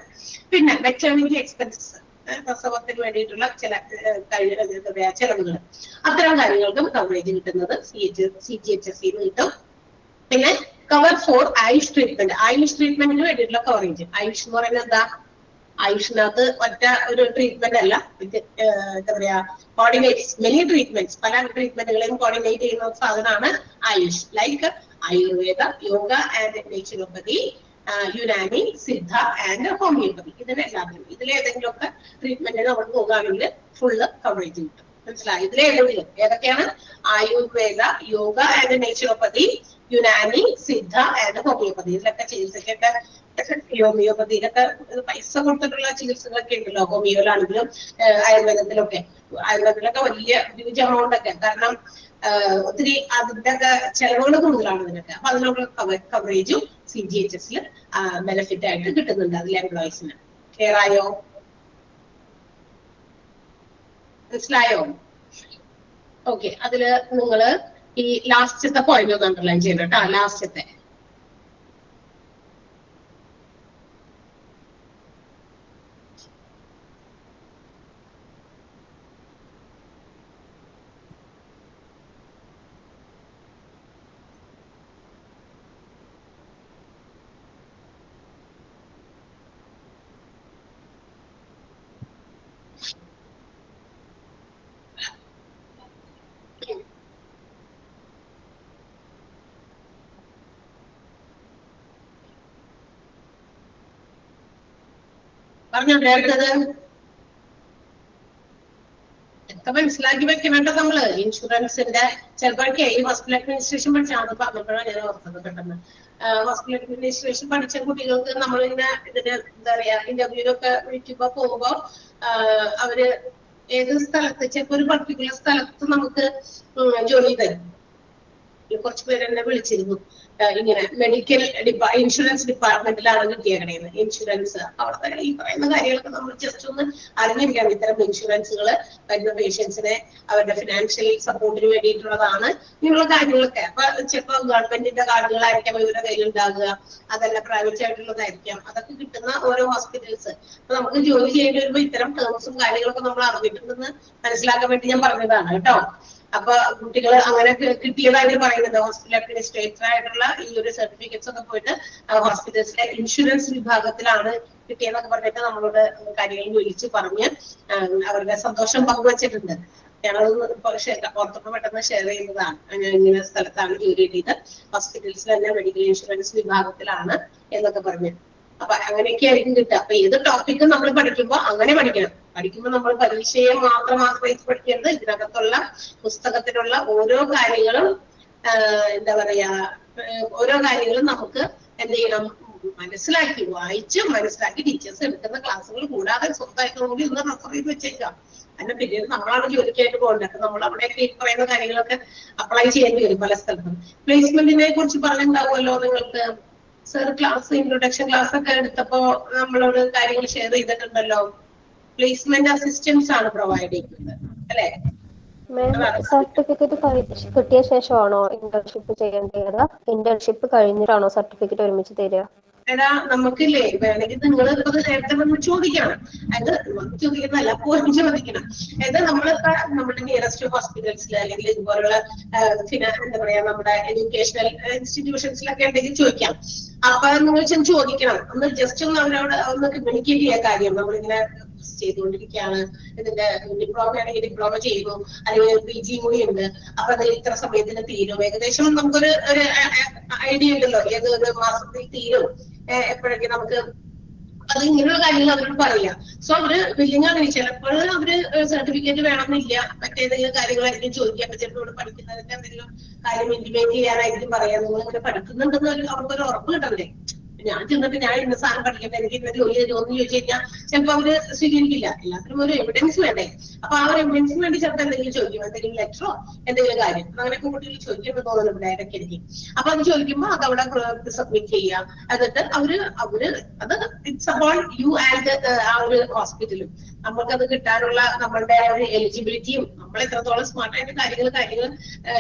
പിന്നെ മെറ്റേണിറ്റി എക്സ്പെൻസസ്, പ്രസവത്തിന് വേണ്ടിയിട്ടുള്ള ചില ചെലവുകൾ, അത്തരം കാര്യങ്ങൾക്കും കവറേജ് കിട്ടുന്നത് CGHSന്ന് കിട്ടും. പിന്നെ cover for AYUSH treatment, AYUSH ട്രീറ്റ്മെന്റിന് വേണ്ടിയിട്ടുള്ള കവറേജ്. ആയുഷ് എന്ന് പറയുന്നത് എന്താ? ആയുഷിനകത്ത് ഒറ്റ ഒരു ട്രീറ്റ്മെന്റ് അല്ല, എന്താ പറയാ, കോർഡിനേറ്റ് മെനി ട്രീറ്റ്മെന്റ്സ്, പല ട്രീറ്റ്മെന്റുകളെയും കോർഡിനേറ്റ് ചെയ്യുന്ന സാധനമാണ് AYUSH. Like Ayurveda, yoga and naturopathy, Unani, Siddha and homeopathy, ഇതിനെല്ലാത്തിനും ഇതിലേതെങ്കിലുമൊക്കെ ട്രീറ്റ്മെന്റിന് നമ്മൾ പോകുകയാണെങ്കിൽ ഫുള്ള് കവറേജ് കിട്ടും. മനസ്സിലായി? ഇതിലേതെങ്കിലും ഏതൊക്കെയാണ്? Ayurveda, yoga and naturopathy, Unani, Siddha and homeopathy. ഇതിലൊക്കെ ചികിത്സക്കൊക്കെ ഹോമിയോപ്പതിയിലൊക്കെ പൈസ കൊടുത്തിട്ടുള്ള ചികിത്സകളൊക്കെ ഉണ്ടല്ലോ, ഹോമിയോയിലാണെങ്കിലും ആയുർവേദത്തിലൊക്കെ. ആയുർവേദത്തിലൊക്കെ വലിയ ഹ്യൂജ് എമൗണ്ട് ഒക്കെ, കാരണം ഒത്തിരി അതിന്റെ ഒക്കെ ചെലവുകൾ കൂടുതലാണ് ഇതിനൊക്കെ. അപ്പൊ അതിനുള്ള കവറേജും CGHSല് ബെനിഫിറ്റ് ആയിട്ട് കിട്ടുന്നുണ്ട് അതിലെ എംപ്ലോയീസിന്. ക്ലിയർ ആയോ? മനസ്സിലായോ? ഓക്കെ, അതില് നിങ്ങള് ഈ ലാസ്റ്റത്തെ പോയിന്റ് ഒന്ന് അണ്ടർലൈൻ ചെയ്യണം കേട്ടോ. ലാസ്റ്റത്തെ പറഞ്ഞോ, അടുത്തത് ഒക്കെ മനസ്സിലാക്കി വെക്കണട്ടോ നമ്മള്. ഇൻഷുറൻസിന്റെ ചിലപ്പോഴൊക്കെ ഈ ഹോസ്പിറ്റൽ അഡ്മിനിസ്ട്രേഷൻ പഠിച്ചാണ് പറഞ്ഞപ്പോഴാണ് ഞാൻ ഓർത്തത് പെട്ടെന്ന്. ഹോസ്പിറ്റൽ അഡ്മിനിസ്ട്രേഷൻ പഠിച്ച കുട്ടികൾക്ക് നമ്മളിങ്ങനെ ഇതിന് എന്താ പറയാ ഇന്റർവ്യൂലൊക്കെ വിളിക്കുമ്പോ പോകുമ്പോ അവര് ഏത് സ്ഥലത്ത് ചിലപ്പോ ഒരു പർട്ടിക്കുലർ സ്ഥലത്ത് നമുക്ക് ജോലി തരും. കുറച്ച് പേര് എന്നെ വിളിച്ചിരുന്നു, ഇങ്ങനെ മെഡിക്കൽ ഇൻഷുറൻസ് ഡിപ്പാർട്ട്മെന്റിലാണ് കിട്ടിയേക്കണേന്ന്. ഇൻഷുറൻസ് അവിടുത്തെ ഈ പറയുന്ന കാര്യങ്ങളൊക്കെ നമ്മൾ ജസ്റ്റ് ഒന്ന് അറിഞ്ഞിരിക്കണം. ഇത്തരം ഇൻഷുറൻസുകൾ വരുന്ന പേഷ്യൻസിനെ അവരുടെ ഫിനാൻഷ്യൽ സപ്പോർട്ടിന് വേണ്ടിയിട്ടുള്ളതാണ് ഇങ്ങനെയുള്ള കാര്യങ്ങളൊക്കെ. അപ്പൊ ചിലപ്പോൾ ഗവൺമെന്റിന്റെ കാർഡുകളായിരിക്കാം ഇവരുടെ കയ്യിൽ ഉണ്ടാകുക, അതല്ല പ്രൈവറ്റ് ആയിട്ടുള്ളതായിരിക്കാം. അതൊക്കെ കിട്ടുന്ന ഓരോ ഹോസ്പിറ്റൽസ്. അപ്പൊ നമുക്ക് ജോലി ചെയ്യേണ്ടി വരുമ്പോൾ ഇത്തരം ടേംസും കാര്യങ്ങളൊക്കെ നമ്മൾ അറിഞ്ഞിട്ടുണ്ടെന്ന് മനസ്സിലാക്കാൻ വേണ്ടി ഞാൻ പറഞ്ഞതാണ് കേട്ടോ. അപ്പൊ കുട്ടികൾ അങ്ങനെ കിട്ടിയതായിട്ട് പറയുന്നത് ഹോസ്പിറ്റൽ അഡ്മിനിസ്ട്രേറ്റർ ആയിട്ടുള്ള ഈ ഒരു സർട്ടിഫിക്കറ്റ്സ് ഒക്കെ പോയിട്ട് ഹോസ്പിറ്റൽസിലെ ഇൻഷുറൻസ് വിഭാഗത്തിലാണ് കിട്ടിയെന്നൊക്കെ പറഞ്ഞിട്ട് നമ്മളോട് കാര്യങ്ങൾ വിളിച്ച് പറഞ്ഞ് അവരുടെ സന്തോഷം പങ്കുവച്ചിട്ടുണ്ട്. ഞങ്ങൾ പുറത്തൊക്കെ പെട്ടെന്ന് ഷെയർ ചെയ്യുന്നതാണ്. ഇങ്ങനെ സ്ഥലത്താണ് ജോലി ചെയ്ത് ഹോസ്പിറ്റൽസിൽ തന്നെ മെഡിക്കൽ ഇൻഷുറൻസ് വിഭാഗത്തിലാണ് എന്നൊക്കെ പറഞ്ഞ്. അപ്പൊ അങ്ങനെയൊക്കെ ആയിരിക്കും കിട്ടുക. അപ്പൊ ഏത് ടോപ്പിക്കും നമ്മൾ പഠിക്കുമ്പോൾ അങ്ങനെ പഠിക്കണം. പഠിക്കുമ്പോൾ നമ്മൾ പരീക്ഷയെ മാത്രം ആശ്രയിച്ച് പഠിക്കരുത്. ഇതിനകത്തുള്ള പുസ്തകത്തിലുള്ള ഓരോ കാര്യങ്ങളും എന്താ പറയാ ഓരോ കാര്യങ്ങളും നമുക്ക് എന്ത് ചെയ്യണം, മനസ്സിലാക്കി വായിച്ച് മനസ്സിലാക്കി ടീച്ചേഴ്സ് എടുക്കുന്ന ക്ലാസ്സുകൾ കൂടാതെ സ്വന്തമായിട്ട് കൂടി ഒന്ന് റെഫർ ചെയ്ത് വെച്ചേക്കാം. അതിന്റെ പിന്നീട് നമ്മളാണ് ജോലിക്കായിട്ട് പോകേണ്ടത്. നമ്മൾ അവിടെയൊക്കെ ഈ പറയുന്ന കാര്യങ്ങളൊക്കെ അപ്ലൈ ചെയ്യേണ്ടി വരും പല സ്ഥലത്തും. പ്ലേസ്മെന്റിനെ കുറിച്ച് പറഞ്ഞിട്ടുണ്ടാവുമല്ലോ നിങ്ങൾക്ക്. സർ ക്ലാസ് ഇൻട്രൊഡക്ഷൻ ക്ലാസ് ഒക്കെ എടുത്തപ്പോ നമ്മളോട് കാര്യങ്ങൾ ഷെയർ ചെയ്തിട്ടുണ്ടല്ലോ. പ്ലേസ്മെന്റ് അസിസ്റ്റൻസ് ആണ് പ്രൊവൈഡ് ചെയ്യുന്നത് അല്ലെ? സർട്ടിഫിക്കറ്റ് കിട്ടിയ ശേഷമാണോ ഇന്റേൺഷിപ്പ് ചെയ്യേണ്ടത്? ഇന്റേൺഷിപ്പ് കഴിഞ്ഞിട്ടാണോ സർട്ടിഫിക്കറ്റ് ഒരുമിച്ച് തരിക? എടാ നമുക്കില്ലേ വേണമെങ്കിൽ നിങ്ങൾ നേരത്തെ വന്ന് ചോദിക്കണം. അത് ചോദിക്കുന്നതല്ല, പോലും ചോദിക്കണം. അതായത് നമ്മളിപ്പോ നമ്മുടെ നിയറസ്റ്റ് ഹോസ്പിറ്റൽസിൽ അല്ലെങ്കിൽ ഇതുപോലുള്ള എന്താ പറയാ നമ്മുടെ എഡ്യൂക്കേഷണൽ ഇൻസ്റ്റിറ്റ്യൂഷൻസിലൊക്കെ ഉണ്ടെങ്കിൽ ചോദിക്കാം. അപ്പൊ നിങ്ങൾ ചെന്ന് ചോദിക്കണം. ഒന്ന് ജസ്റ്റ് ഒന്ന് അവരോട് ഒന്ന് കമ്മ്യൂണിക്കേറ്റ് ചെയ്യാൻ കാര്യം നമ്മളിങ്ങനെ ചെയ്തുകൊണ്ടിരിക്കുകയാണ്, ഇതിന്റെ ഡിപ്ലോമ ആണെങ്കിൽ ഡിപ്ലോമ ചെയ്യുന്നു, അല്ലെങ്കിൽ PG കൂടി ഉണ്ട്, അപ്പൊ അത് ഇത്ര സമയത്തിന് തീരും. ഏകദേശം നമുക്കൊരു ഐഡിയ ഉണ്ടല്ലോ ഏത് ഒരു മാസത്തിൽ തീരും, എപ്പോഴൊക്കെ നമുക്ക് അത് ഇങ്ങനെയുള്ള കാര്യങ്ങൾ അവരോട് പറയാം. സോ അവര് വില്ലിങ് ആണ്. ചിലപ്പോൾ അവര് സർട്ടിഫിക്കറ്റ് വേണമെന്നില്ല, മറ്റേതെങ്കിലും കാര്യങ്ങളായിരിക്കും ചോദിക്കാൻ. ചിലപ്പോൾ പഠിക്കുന്നതിന്റെ എന്തെങ്കിലും കാര്യം ഇന്റിമേറ്റ് ചെയ്യാനായിരിക്കും പറയാം. നിങ്ങൾ ഇങ്ങനെ പഠിക്കുന്നുണ്ടെന്ന് അവർക്കൊരു ഉറപ്പ് കിട്ടണ്ടേ. ഞാൻ ചെന്നിട്ട് ഞാൻ ഇന്ന സാധനം പഠിക്കട്ടെ, എനിക്ക് ഇന്ന ജോലി തരുമോന്ന് ചോദിച്ചു കഴിഞ്ഞാൽ ചിലപ്പോൾ അവര് സ്വീകരിക്കില്ല. എല്ലാത്തിനും ഒരു എവിഡൻസ് വേണ്ടേ. അപ്പൊ ആ ഒരു എവിഡൻസിന് വേണ്ടി ചിലപ്പോൾ എന്തെങ്കിലും ചോദിക്കും, എന്തെങ്കിലും ലെറ്ററോ എന്തെങ്കിലും കാര്യം അങ്ങനെയൊക്കെ കുട്ടികൾ ചോദിക്കുമ്പോൾ തോന്നുന്നു ഡയറക്റ്റ് എനിക്ക്. അപ്പൊ അത് ചോദിക്കുമ്പോൾ അത് അവിടെ സബ്മിറ്റ് ചെയ്യാം. എന്നിട്ട് അവര് അത് ഇറ്റ്സ് അബൌട്ട് യു ആൻഡ് ആ ഒരു ഹോസ്പിറ്റലും നമ്മൾക്കത് കിട്ടാനുള്ള നമ്മളുടെ ഒരു എലിജിബിലിറ്റിയും നമ്മൾ എത്രത്തോളം സ്മാർട്ടായിട്ട് കാര്യങ്ങൾ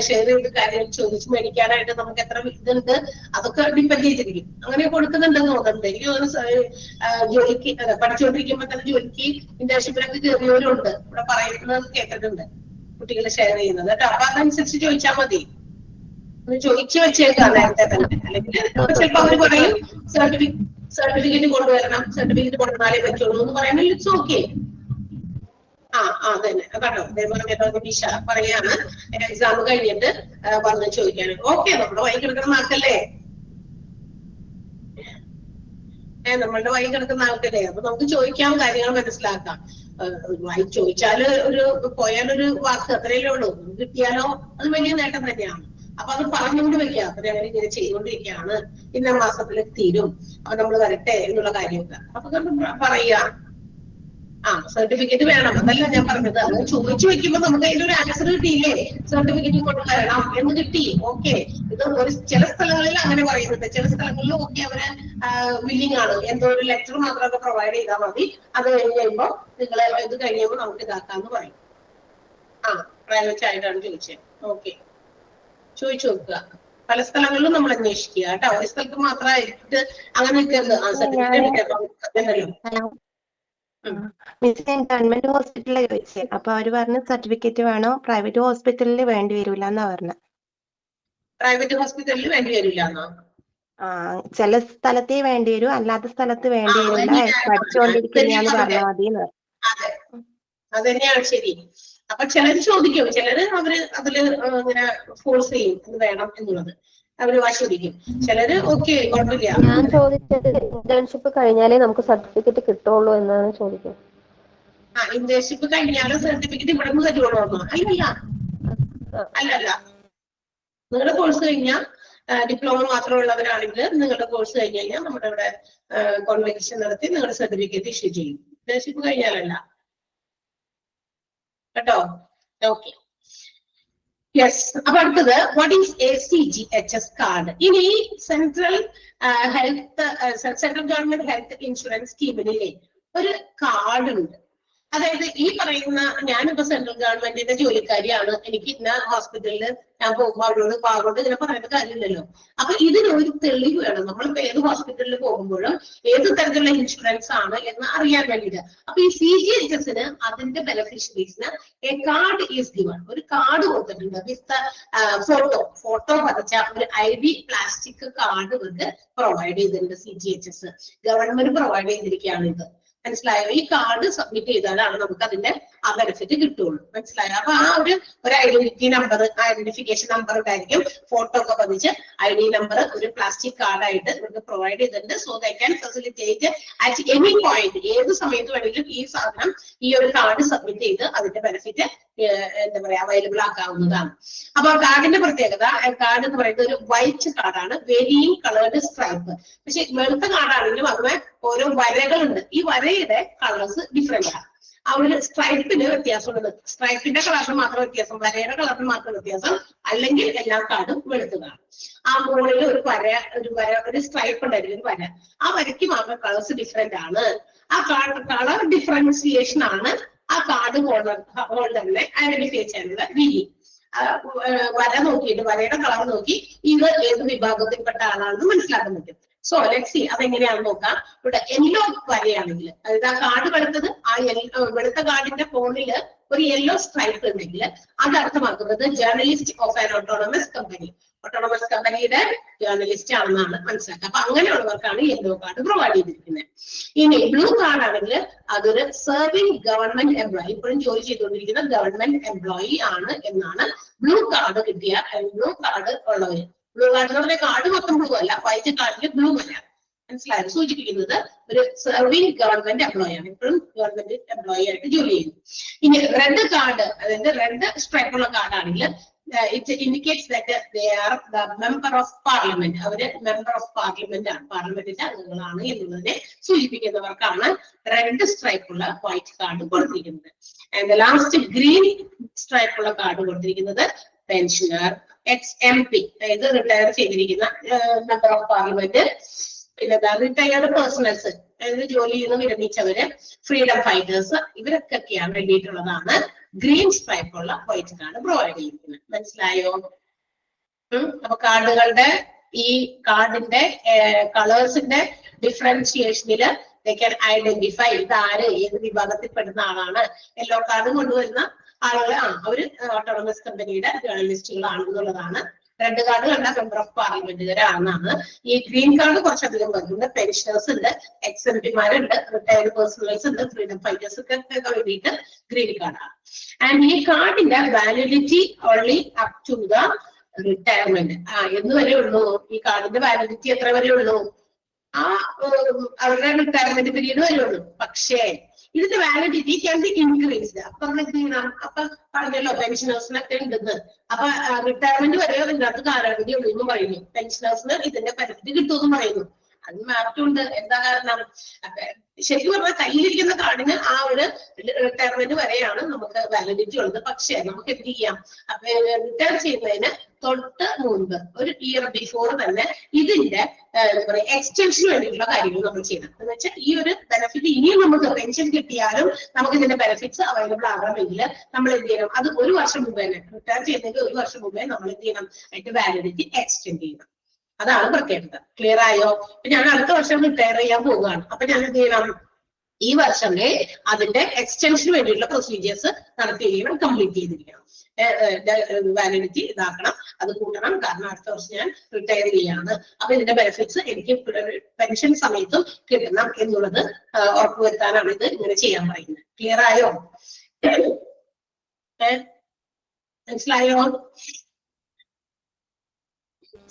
ഷെയർ ചെയ്ത് കാര്യങ്ങൾ ചോദിച്ചു മേടിക്കാനായിട്ട് നമുക്ക് എത്ര ഇതുണ്ട് അതൊക്കെ ഡിപ്പെൻഡ് ചെയ്തിരിക്കും. അങ്ങനെ കൊടുക്കുന്നുണ്ടെന്ന് തോന്നുന്നുണ്ട്. എനിക്ക് തോന്നുന്നു ജോലിക്ക് പഠിച്ചുകൊണ്ടിരിക്കുമ്പോൾ തന്നെ ജോലിക്ക് ഇന്റേൺഷിപ്പിലൊക്കെ കയറിയവരുണ്ട്. ഇവിടെ പറയുന്നത് കേട്ടിട്ടുണ്ട് കുട്ടികൾ ഷെയർ ചെയ്യുന്നത് കേട്ടോ. അപ്പൊ അതനുസരിച്ച് ചോദിച്ചാൽ മതി. ഒന്ന് ചോദിച്ചു വെച്ചേക്കാം നേരത്തെ തന്നെ. അല്ലെങ്കിൽ ചിലപ്പോൾ അവർ പറയും സർട്ടിഫിക്കറ്റ് കൊണ്ടുവരണം, സർട്ടിഫിക്കറ്റ് കൊണ്ടുവന്നാലേ പറ്റുള്ളൂ എന്ന് പറയുമ്പോൾ ഇറ്റ്സ് ഓക്കെ. അതന്നെ കേട്ടോ. അതേപോലെ നിഷ പറയാണ് എക്സാം കഴിഞ്ഞിട്ട് വന്ന് ചോദിക്കാനും. ഓക്കെ, നമ്മുടെ വഴി കിടക്കുന്ന ആൾക്കല്ലേ, നമ്മളുടെ വഴി കിടക്കുന്ന ആൾക്കല്ലേ. അപ്പൊ നമുക്ക് ചോദിക്കാം, കാര്യങ്ങൾ മനസ്സിലാക്കാം. ചോദിച്ചാല് പോയാലൊരു വാക്ക് അത്രയല്ലേ ഉള്ളൂ. കിട്ടിയാലോ അത് വലിയ നേട്ടം തന്നെയാണ്. അപ്പൊ അത് പറഞ്ഞുകൊണ്ട് വെക്കാം. അപ്പൊ ഞങ്ങൾ ഇങ്ങനെ ചെയ്തുകൊണ്ടിരിക്കുകയാണ്, ഇന്ന മാസത്തിൽ തീരും, അപ്പൊ നമ്മൾ വരട്ടെ എന്നുള്ള കാര്യമൊക്കെ അപ്പൊ പറയാ. സർട്ടിഫിക്കറ്റ് വേണം, അതല്ല ഞാൻ പറഞ്ഞത്. അത് ചോദിച്ചു വെക്കുമ്പോ നമുക്ക് അതിന്റെ ഒരു ആൻസർ കിട്ടിയില്ലേ, സർട്ടിഫിക്കറ്റ് കൊണ്ടുവരണം എന്ന് കിട്ടി. ഓക്കെ, ഇത് ചില സ്ഥലങ്ങളിൽ അങ്ങനെ പറയുന്നുണ്ട്, ചില സ്ഥലങ്ങളിൽ ഓക്കെ അവര് വില്ലിങ് ആണ്. എന്തോ ഒരു ലെറ്റർ മാത്രമൊക്കെ പ്രൊവൈഡ് ചെയ്താൽ മതി. അത് കഴിഞ്ഞ് കഴിയുമ്പോ നിങ്ങൾ ഇത് കഴിയുമ്പോൾ നമുക്ക് ഇതാക്കാന്ന് പറയും. പ്രൈവറ്റ് ആയിട്ടാണ് ചോദിച്ചത്. ഓക്കെ, ചോദിച്ചു നോക്കുക. പല സ്ഥലങ്ങളിലും നമ്മൾ അന്വേഷിക്കുക കേട്ടോ. ഒരു സ്ഥലത്ത് മാത്രമായിട്ട് അങ്ങനെ നിൽക്കരുത്. സർട്ടിഫിക്കറ്റ് മിസ്, ഞാൻ ഗവൺമെന്റ് ഹോസ്പിറ്റലിൽ ചോദിച്ചത്. അപ്പൊ അവര് പറഞ്ഞു സർട്ടിഫിക്കറ്റ് വേണോ, പ്രൈവറ്റ് ഹോസ്പിറ്റലിൽ വേണ്ടി വരൂല എന്നാ പറഞ്ഞത്. പ്രൈവറ്റ് ഹോസ്പിറ്റലിൽ വേണ്ടി വരില്ല എന്നോ? ചില സ്ഥലത്തേ വേണ്ടി വരൂ, അല്ലാത്ത സ്ഥലത്ത് വേണ്ടി വരില്ല, പഠിച്ചുകൊണ്ടിരിക്കുകയാന്ന് പറഞ്ഞാൽ മതി. അതെ, അത് തന്നെയാണ് ശരി. അപ്പൊ ചിലര് ചോദിക്കും, ചിലര് അവര് അതില് ഇങ്ങനെ ഫോഴ്സ് ചെയ്യും ഇത് വേണം എന്നുള്ളത്, അവര് വാശിപ്പിക്കും. ചിലര് ഓക്കെ കുഴപ്പമില്ല. ഞാൻ ചോദിച്ചത് ഇന്റേൺഷിപ്പ് കഴിഞ്ഞാലേ നമുക്ക് സർട്ടിഫിക്കറ്റ് കിട്ടുള്ളൂ എന്നാണ് ചോദിക്കുന്നത്. ഇന്റേൺഷിപ്പ് കഴിഞ്ഞാലും സർട്ടിഫിക്കറ്റ് ഇവിടെ നിന്ന് തരുള്ളൂ? അല്ലല്ല, നിങ്ങളുടെ കോഴ്സ് കഴിഞ്ഞാൽ ഡിപ്ലോമ മാത്രമുള്ളവരാണെങ്കിൽ നിങ്ങളുടെ കോഴ്സ് കഴിഞ്ഞ് കഴിഞ്ഞാൽ നമ്മുടെ ഇവിടെ കോൺവെക്കേഷൻ നടത്തി നിങ്ങളുടെ സർട്ടിഫിക്കറ്റ് ഇഷ്യൂ ചെയ്യും. ഇന്റേൺഷിപ്പ് കഴിഞ്ഞാലല്ല കേട്ടോ. Okay, yes. അപ്പൊ അടുത്തത് വാട്ട് ഈസ് ACGHS കാർഡ്? ഇനി സെൻട്രൽ ഗവൺമെന്റ് ഹെൽത്ത് ഇൻഷുറൻസ് സ്കീമിലെ ഒരു കാർഡ് ഉണ്ട്. അതായത് ഈ പറയുന്ന ഞാനിപ്പോ സെൻട്രൽ ഗവൺമെന്റിന്റെ ജോലിക്കാരിയാണ്, എനിക്ക് ഇന്ന ഹോസ്പിറ്റലിൽ ഞാൻ പോകുമ്പോൾ അവരോട് ഇങ്ങനെ പറയേണ്ട കാര്യമില്ലല്ലോ. അപ്പൊ ഇതിനൊരു തെളിവ് വേണം. നമ്മളിപ്പോ ഏത് ഹോസ്പിറ്റലിൽ പോകുമ്പോഴും ഏത് തരത്തിലുള്ള ഇൻഷുറൻസ് ആണ് എന്ന് അറിയാൻ വേണ്ടിയിട്ട്. അപ്പൊ ഈ CGHSന് അതിന്റെ ബെനിഫിഷ്യറീസിന് എ കാർഡ് ഈസ് ഗിവൺ, ഒരു കാർഡ് കൊടുത്തിട്ടുണ്ട് വിത്ത് ഫോട്ടോ പതിച്ച ഒരു ID പ്ലാസ്റ്റിക് കാർഡ് ഇവർക്ക് പ്രൊവൈഡ് ചെയ്തിട്ടുണ്ട്. CGHS ഗവൺമെന്റ് പ്രൊവൈഡ് ചെയ്തിരിക്കുകയാണ് ഇത്. മനസ്സിലായോ? ഈ കാർഡ് സബ്മിറ്റ് ചെയ്താലാണ് നമുക്ക് അതിന്റെ ആ ബെനിഫിറ്റ് കിട്ടുള്ളൂ. മനസ്സിലായോ? അപ്പൊ ആ ഒരു ഐഡന്റിഫിക്കേഷൻ നമ്പർ ഉണ്ടായിരിക്കും, ഫോട്ടോ ഒക്കെ പതിച്ച് ID നമ്പർ ഒരു പ്ലാസ്റ്റിക് കാർഡായിട്ട് ഇവർക്ക് പ്രൊവൈഡ് ചെയ്തിട്ടുണ്ട്. So they can facilitate at any point, ഏത് സമയത്ത് വേണമെങ്കിലും ഈ സാധനം ഈ ഒരു കാർഡ് സബ്മിറ്റ് ചെയ്ത് അതിന്റെ ബെനിഫിറ്റ് എന്താ പറയാ അവൈലബിൾ ആക്കാവുന്നതാണ്. അപ്പൊ കാർഡിന്റെ പ്രത്യേകത, കാർഡ് എന്ന് പറയുന്നത് ഒരു വൈറ്റ് കാർഡാണ്, വെരിയിങ് കളേർഡ് സ്ട്രൈപ്പ്. പക്ഷെ വെളുത്ത കാർഡാണെങ്കിലും അതുപോലെ ഓരോ വരകളുണ്ട്. ഈ വരയുടെ കളേഴ്സ് ഡിഫറെന്റ് ആണ്. ആ ഒരു സ്ട്രൈപ്പിന് വ്യത്യാസമുള്ളത്, സ്ട്രൈപ്പിന്റെ കളറിന് മാത്രം വ്യത്യാസം, വരയുടെ കളറിന് മാത്രം വ്യത്യാസം, അല്ലെങ്കിൽ എല്ലാ കാർഡും വെളുത്തതാണ്. ആ മുകളിൽ ഒരു ഒരു സ്ട്രൈപ്പ് ഉണ്ടായിരിക്കും, ഒരു വര. ആ വരയ്ക്ക് മാത്രം കളേഴ്സ് ഡിഫറെന്റ് ആണ്. ആ കളർ ഡിഫറൻസിയേഷൻ ആണ് ആ കാർഡ് ഹോൾഡറിനെ ഐഡന്റിഫൈ ചെയ്യാനുള്ള രീതി. വര നോക്കിയിട്ട് വരയുടെ കളർ നോക്കി ഇത് ഏത് വിഭാഗത്തിൽപ്പെട്ട ആളാണെന്ന് മനസ്സിലാക്കാൻ പറ്റും. സോ ലെറ്റ്സ് സീ അതെങ്ങനെയാണെന്ന് നോക്കാം. ഇവിടെ യെല്ലോ വരയാണെങ്കിൽ, അതായത് ആ കാർഡ് വെളുത്തത്, ആ വെളുത്ത കാർഡിന്റെ ഫോണില് ഒരു യെല്ലോ സ്ട്രൈപ്പ് ഉണ്ടെങ്കിൽ അത് അർത്ഥമാക്കുന്നത് journalist of an autonomous company, autonomous കമ്പനിയുടെ ജേർണലിസ്റ്റ് ആണെന്നാണ് മനസ്സിലാക്കുക. അപ്പൊ അങ്ങനെയുള്ളവർക്കാണ് യെല്ലോ കാർഡ് പ്രൊവൈഡ് ചെയ്തിരിക്കുന്നത്. ഇനി ബ്ലൂ കാർഡ് ആണെങ്കിൽ അതൊരു സെർവിംഗ് ഗവൺമെന്റ് എംപ്ലോയി, ഇപ്പോഴും ജോലി ചെയ്തുകൊണ്ടിരിക്കുന്ന ഗവൺമെന്റ് എംപ്ലോയി ആണ് എന്നാണ് ബ്ലൂ കാർഡ് കിട്ടിയ ബ്ലൂ കാർഡ് ഉള്ളവര്. ബ്ലൂ കാർഡ് എന്ന് പറഞ്ഞാൽ കാർഡ് മൊത്തം ബ്ലൂ അല്ല, വൈറ്റ് കാർഡിൽ ബ്ലൂ അല്ല. മനസ്സിലായത്? സൂചിപ്പിക്കുന്നത് ഒരു സെർവിംഗ് ഗവൺമെന്റ് എംപ്ലോയി ആണ്, ഇപ്പോഴും ഗവൺമെന്റ് എംപ്ലോയി ആയിട്ട് ജോലി ചെയ്യുന്നു. ഇനി റെഡ് കാർഡ്, അതായത് റെഡ് സ്ട്രൈപ്പ് ഉള്ള കാർഡാണെങ്കിൽ it indicates that they are the member of parliament, അവര് മെമ്പർ ഓഫ് പാർലമെന്റ് ആണ്, പാർലമെന്റിന്റെ അംഗങ്ങളാണ് എന്നുള്ളതിനെ സൂചിപ്പിക്കുന്നവർക്കാണ് റെഡ് സ്ട്രൈപ്പ് ഉള്ള വൈറ്റ് കാർഡ് കൊടുത്തിരിക്കുന്നത്. ആൻഡ് ലാസ്റ്റ് ഗ്രീൻ സ്ട്രൈപ്പ് ഉള്ള കാർഡ് കൊടുത്തിരിക്കുന്നത് പെൻഷനർ, XMP, അതായത് റിട്ടയർ ചെയ്തിരിക്കുന്ന മെമ്പർ ഓഫ് പാർലമെന്റ്, പിന്നെ റിട്ടയർഡ് പേഴ്സണൽസ്, അതായത് ജോലി ചെയ്യുന്ന വിരമിച്ചവര്, ഫ്രീഡം ഫൈറ്റേഴ്സ്, ഇവരൊക്കെയാണ് വേണ്ടിയിട്ടുള്ളതാണ് ഗ്രീൻ സ്ട്രൈപ്പ് ഉള്ള വൈറ്റ് കാർഡ് പ്രൊവൈഡ് ചെയ്തിരിക്കുന്നത്. മനസ്സിലായോ? അപ്പൊ കാർഡുകളുടെ ഈ കാർഡിന്റെ കളേഴ്സിന്റെ ഡിഫറൻഷിയേഷനില് ഐഡന്റിഫൈ ഇതാര് ഏത് വിഭാഗത്തിൽപ്പെടുന്ന ആളാണ്. യെല്ലോ കാർഡ് കൊണ്ടുവരുന്ന ആളുകളെ അവര് ഓട്ടോണമസ് കമ്പനിയുടെ ജേർണലിസ്റ്റുകളാണെന്നുള്ളതാണ്. റെഡ് കാർഡ് കണ്ട മെമ്പർ ഓഫ് പാർലമെന്റുകാരാണെന്നാണ്. ഈ ഗ്രീൻ കാർഡ് കുറച്ചധികം വരുന്നുണ്ട്, പെൻഷനേഴ്സ് ഉണ്ട്, XMPമാരുണ്ട്, റിട്ടയർഡ് പേഴ്സണൽസ് ഉണ്ട്, ഫ്രീഡം ഫൈറ്റേഴ്സ് ഒക്കെ വേണ്ടിയിട്ട് ഗ്രീൻ കാർഡാണ്. ആൻഡ് ഈ കാർഡിന്റെ validity only up to the retirement. എന്ന് വരെ ഉള്ളൂ ഈ കാർഡിന്റെ വാലിഡിറ്റി, എത്ര വരെ ഉള്ളൂ? അവരുടെ റിട്ടയർമെന്റ് പീരീഡ് വരെ ഉള്ളൂ. പക്ഷേ ഇതിന്റെ വാലിഡിറ്റി ക്യാൻ ബി ഇൻക്രീസ്ഡ്. അപ്പൊ എന്ത് ചെയ്യണം? അപ്പൊ പറഞ്ഞല്ലോ പെൻഷനേഴ്സിനൊക്കെ ഉണ്ടെന്ന്. അപ്പൊ റിട്ടയർമെന്റ് വരെ ഇതിനകത്ത് കാലാവധി ഉള്ളൂ എന്ന് പറയുന്നു. പെൻഷനേഴ്സിന് ഇതിന്റെ പരിധി കിട്ടുമെന്ന് പറയുന്നു. അതിന് മാറ്റമുണ്ട്. എന്താ കാരണം? ശരിക്കും പറഞ്ഞാൽ കയ്യിലിരിക്കുന്ന കാർഡിന് ആ ഒരു റിട്ടയർമെന്റ് വരെയാണ് നമുക്ക് വാലിഡിറ്റി ഉള്ളത്. പക്ഷേ നമുക്ക് എന്ത് ചെയ്യാം? അപ്പൊ റിട്ടയർ ചെയ്യുന്നതിന് തൊട്ട് മുൻപ് ഒരു ഇയർ ബിഫോർ തന്നെ ഇതിന്റെ എന്താ പറയുക എക്സ്റ്റൻഷന് വേണ്ടിയിട്ടുള്ള കാര്യങ്ങൾ നമ്മൾ ചെയ്യണം. എന്ന് വെച്ചാൽ ഈ ഒരു ബെനിഫിറ്റ് ഇനിയും നമുക്ക് പെൻഷൻ കിട്ടിയാലും നമുക്ക് ഇതിന്റെ ബെനിഫിറ്റ്സ് അവൈലബിൾ ആകണമെങ്കിൽ നമ്മൾ എന്ത് ചെയ്യണം? അത് ഒരു വർഷം മുമ്പ് തന്നെ, റിട്ടയർ ചെയ്യുന്നതിന് ഒരു വർഷം മുമ്പേ നമ്മൾ എന്ത് ചെയ്യണം? അതിന്റെ വാലിഡിറ്റി എക്സ്റ്റെൻഡ് ചെയ്യണം. അതാണ് പ്രത്യേകത. ക്ലിയർ ആയോ? ഞാൻ അടുത്ത വർഷം റിട്ടയർ ചെയ്യാൻ പോവുകയാണ്. അപ്പൊ ഞാൻ എന്ത് ചെയ്യണം? ഈ വർഷമേ അതിന്റെ എക്സ്റ്റൻഷന് വേണ്ടിയിട്ടുള്ള പ്രൊസീജിയേഴ്സ് നടത്തുകയും കംപ്ലീറ്റ് ചെയ്തിരിക്കണം. വാലിഡിറ്റി ഇതാക്കണം, അത് കൂട്ടണം. കാരണം അടുത്ത വർഷം ഞാൻ റിട്ടയർ ചെയ്യാണ്. അപ്പൊ ഇതിന്റെ ബെനിഫിറ്റ്സ് എനിക്ക് പെൻഷൻ സമയത്തും കിട്ടണം എന്നുള്ളത് ഉറപ്പുവരുത്താനാണ് ഇത് ഇങ്ങനെ ചെയ്യാൻ പറയുന്നത്. ക്ലിയർ ആയോ? മനസ്സിലായോ?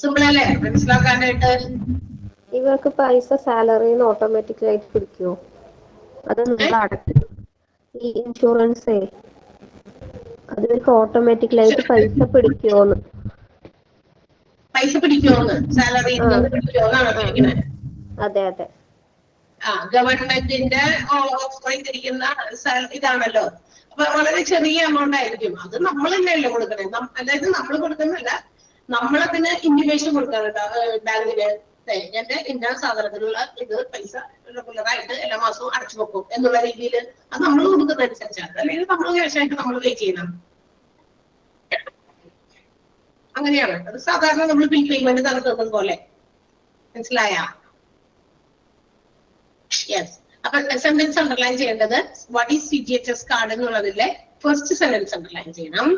സിമ്പിൾ അല്ലേ മനസ്സിലാക്കാനായിട്ട്? ഇവർക്ക് പൈസ സാലറിന്ന് ഓട്ടോമാറ്റിക്കലായിട്ട് പിടിക്കുമോ? അത് നിങ്ങൾ അടയ്ക്കും ഈ ഇൻഷുറൻസേ, അത് ഇവർക്ക് ഓട്ടോമാറ്റിക്കലായിട്ട് പൈസ പിടിക്കുമോന്ന്? പൈസ പിടിക്കുമോന്ന്? സാലറി പിടിക്കുമോന്നാണ് ചോദിക്കുന്നത്. അതെ അതെ. ഗവൺമെന്റിന്റെ ഓഫർ ചെയ്തിരിക്കുന്ന ഇതാണല്ലോ. അപ്പൊ വളരെ ചെറിയ എമൗണ്ട് ആയിരിക്കും. അത് നമ്മൾ തന്നെയല്ലേ കൊടുക്കണേ. അതായത് നമ്മൾ കൊടുക്കുന്നതല്ല, നമ്മളതിന് ഇന്റിമേഷൻ കൊടുക്കാറുണ്ട് ബാങ്കിന്. എന്റെ ഇന്ന സാധനത്തിനുള്ള ഇത് പൈസ റെഗുലറായിട്ട് എല്ലാ മാസവും അടച്ചു വെക്കും എന്നുള്ള രീതിയിൽ അത് നമ്മൾ കൊടുക്കുന്നതനുസരിച്ചാണ്. അല്ലെങ്കിൽ നമ്മൾ ക്യാഷായിട്ട് നമ്മൾ പേ ചെയ്യണം. അങ്ങനെയാണ് അത് സാധാരണ നമ്മൾ ബിൽ പേയ്മെന്റ് നടത്തുന്നത് പോലെ. മനസ്സിലായ? യെസ്. അപ്പൊ സെന്റൻസ് അണ്ടർലൈൻ ചെയ്യേണ്ടത് വാട്ട് ഈസ് CGHS കാർഡ് എന്നുള്ളതിലെ ഫസ്റ്റ് സെന്റൻസ് അണ്ടർലൈൻ ചെയ്യണം.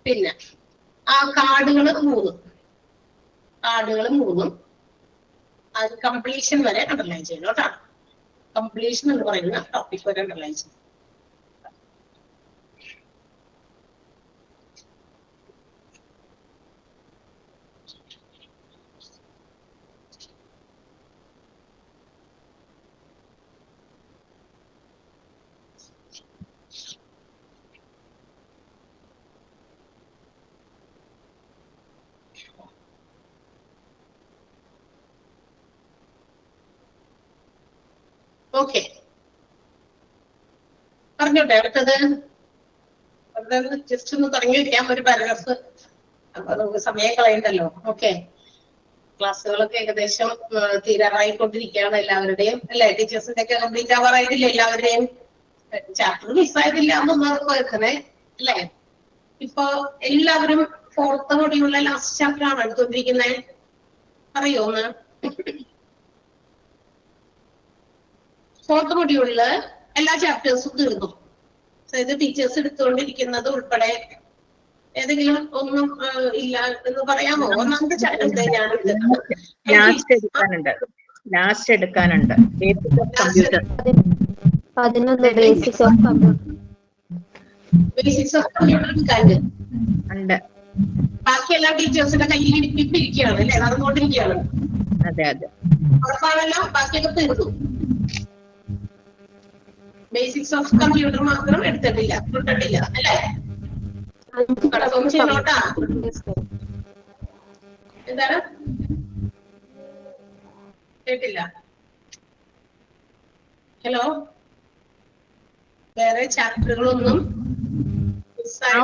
പിന്നെ ആ കാർഡുകൾ മൂന്നും അത് കംപ്ലീഷൻ വരെ അണ്ടർലൈൻ ചെയ്യണം കേട്ടോ. കംപ്ലീഷൻ എന്ന് പറയുന്ന ടോപ്പിക് വരെ അണ്ടർലൈൻ ചെയ്യണം. ഓക്കെ, പറഞ്ഞോട്ടെ അടുത്തത്. ജസ്റ്റ് ഒന്ന് തുടങ്ങി വെക്കാം ഒരു പാരഗ്രാഫ്. അപ്പൊ നമുക്ക് സമയം കളയണ്ടല്ലോ. ഓക്കെ, ക്ലാസ്സുകളൊക്കെ ഏകദേശം തീരാറായിക്കൊണ്ടിരിക്കുകയാണ് എല്ലാവരുടെയും, അല്ലെ? ടീച്ചേഴ്സിന്റെ ഒക്കെ കംപ്ലീറ്റ് ആവാറായിട്ടില്ല എല്ലാവരുടെയും. ചാപ്റ്റർ മിസ്സായതില്ല എന്നൊന്നും കേൾക്കണേ, അല്ലെ? ഇപ്പൊ എല്ലാവരും 4th കൂടിയുള്ള ലാസ്റ്റ് ചാപ്റ്റർ ആണ് എടുത്തോണ്ടിരിക്കുന്നത്. അറിയോ ഒന്ന്? 4th മൊഡ്യൂളില് എല്ലാ ചാപ്റ്റേഴ്സും തീർന്നു. അതായത് ടീച്ചേഴ്സ് എടുത്തുകൊണ്ടിരിക്കുന്നത് ഉൾപ്പെടെ ഏതെങ്കിലും ഒന്നും ഇല്ല എന്ന് പറയാമോ? ഒന്നാമത്തെ ചാപ്റ്റർ ഞാൻ ലാസ്റ്റ് എടുക്കാനുണ്ട്. ബേസിക്സ് ഓഫ് കമ്പ്യൂട്ടർ എടുക്കാനുണ്ട്. ബാക്കി എല്ലാ ടീച്ചേഴ്സിന്റെ കയ്യിൽ ഇരിക്കുകയാണ് അല്ലെ? നടന്നുകൊണ്ടിരിക്കുകയാണ്. അതെ അതെ, ഉറപ്പാണല്ലോ. ബാക്കിയൊക്കെ തീർന്നു. ബേസിക്സ് ഓഫ് കമ്പ്യൂട്ടർ മാത്രം എടുത്തിട്ടില്ല അല്ലെ? കൺഫേം ചെയ്യണോട്ടാ. എന്താണ്? കേട്ടില്ല. ഹലോ, വേറെ ചാപ്റ്ററുകളൊന്നും ആ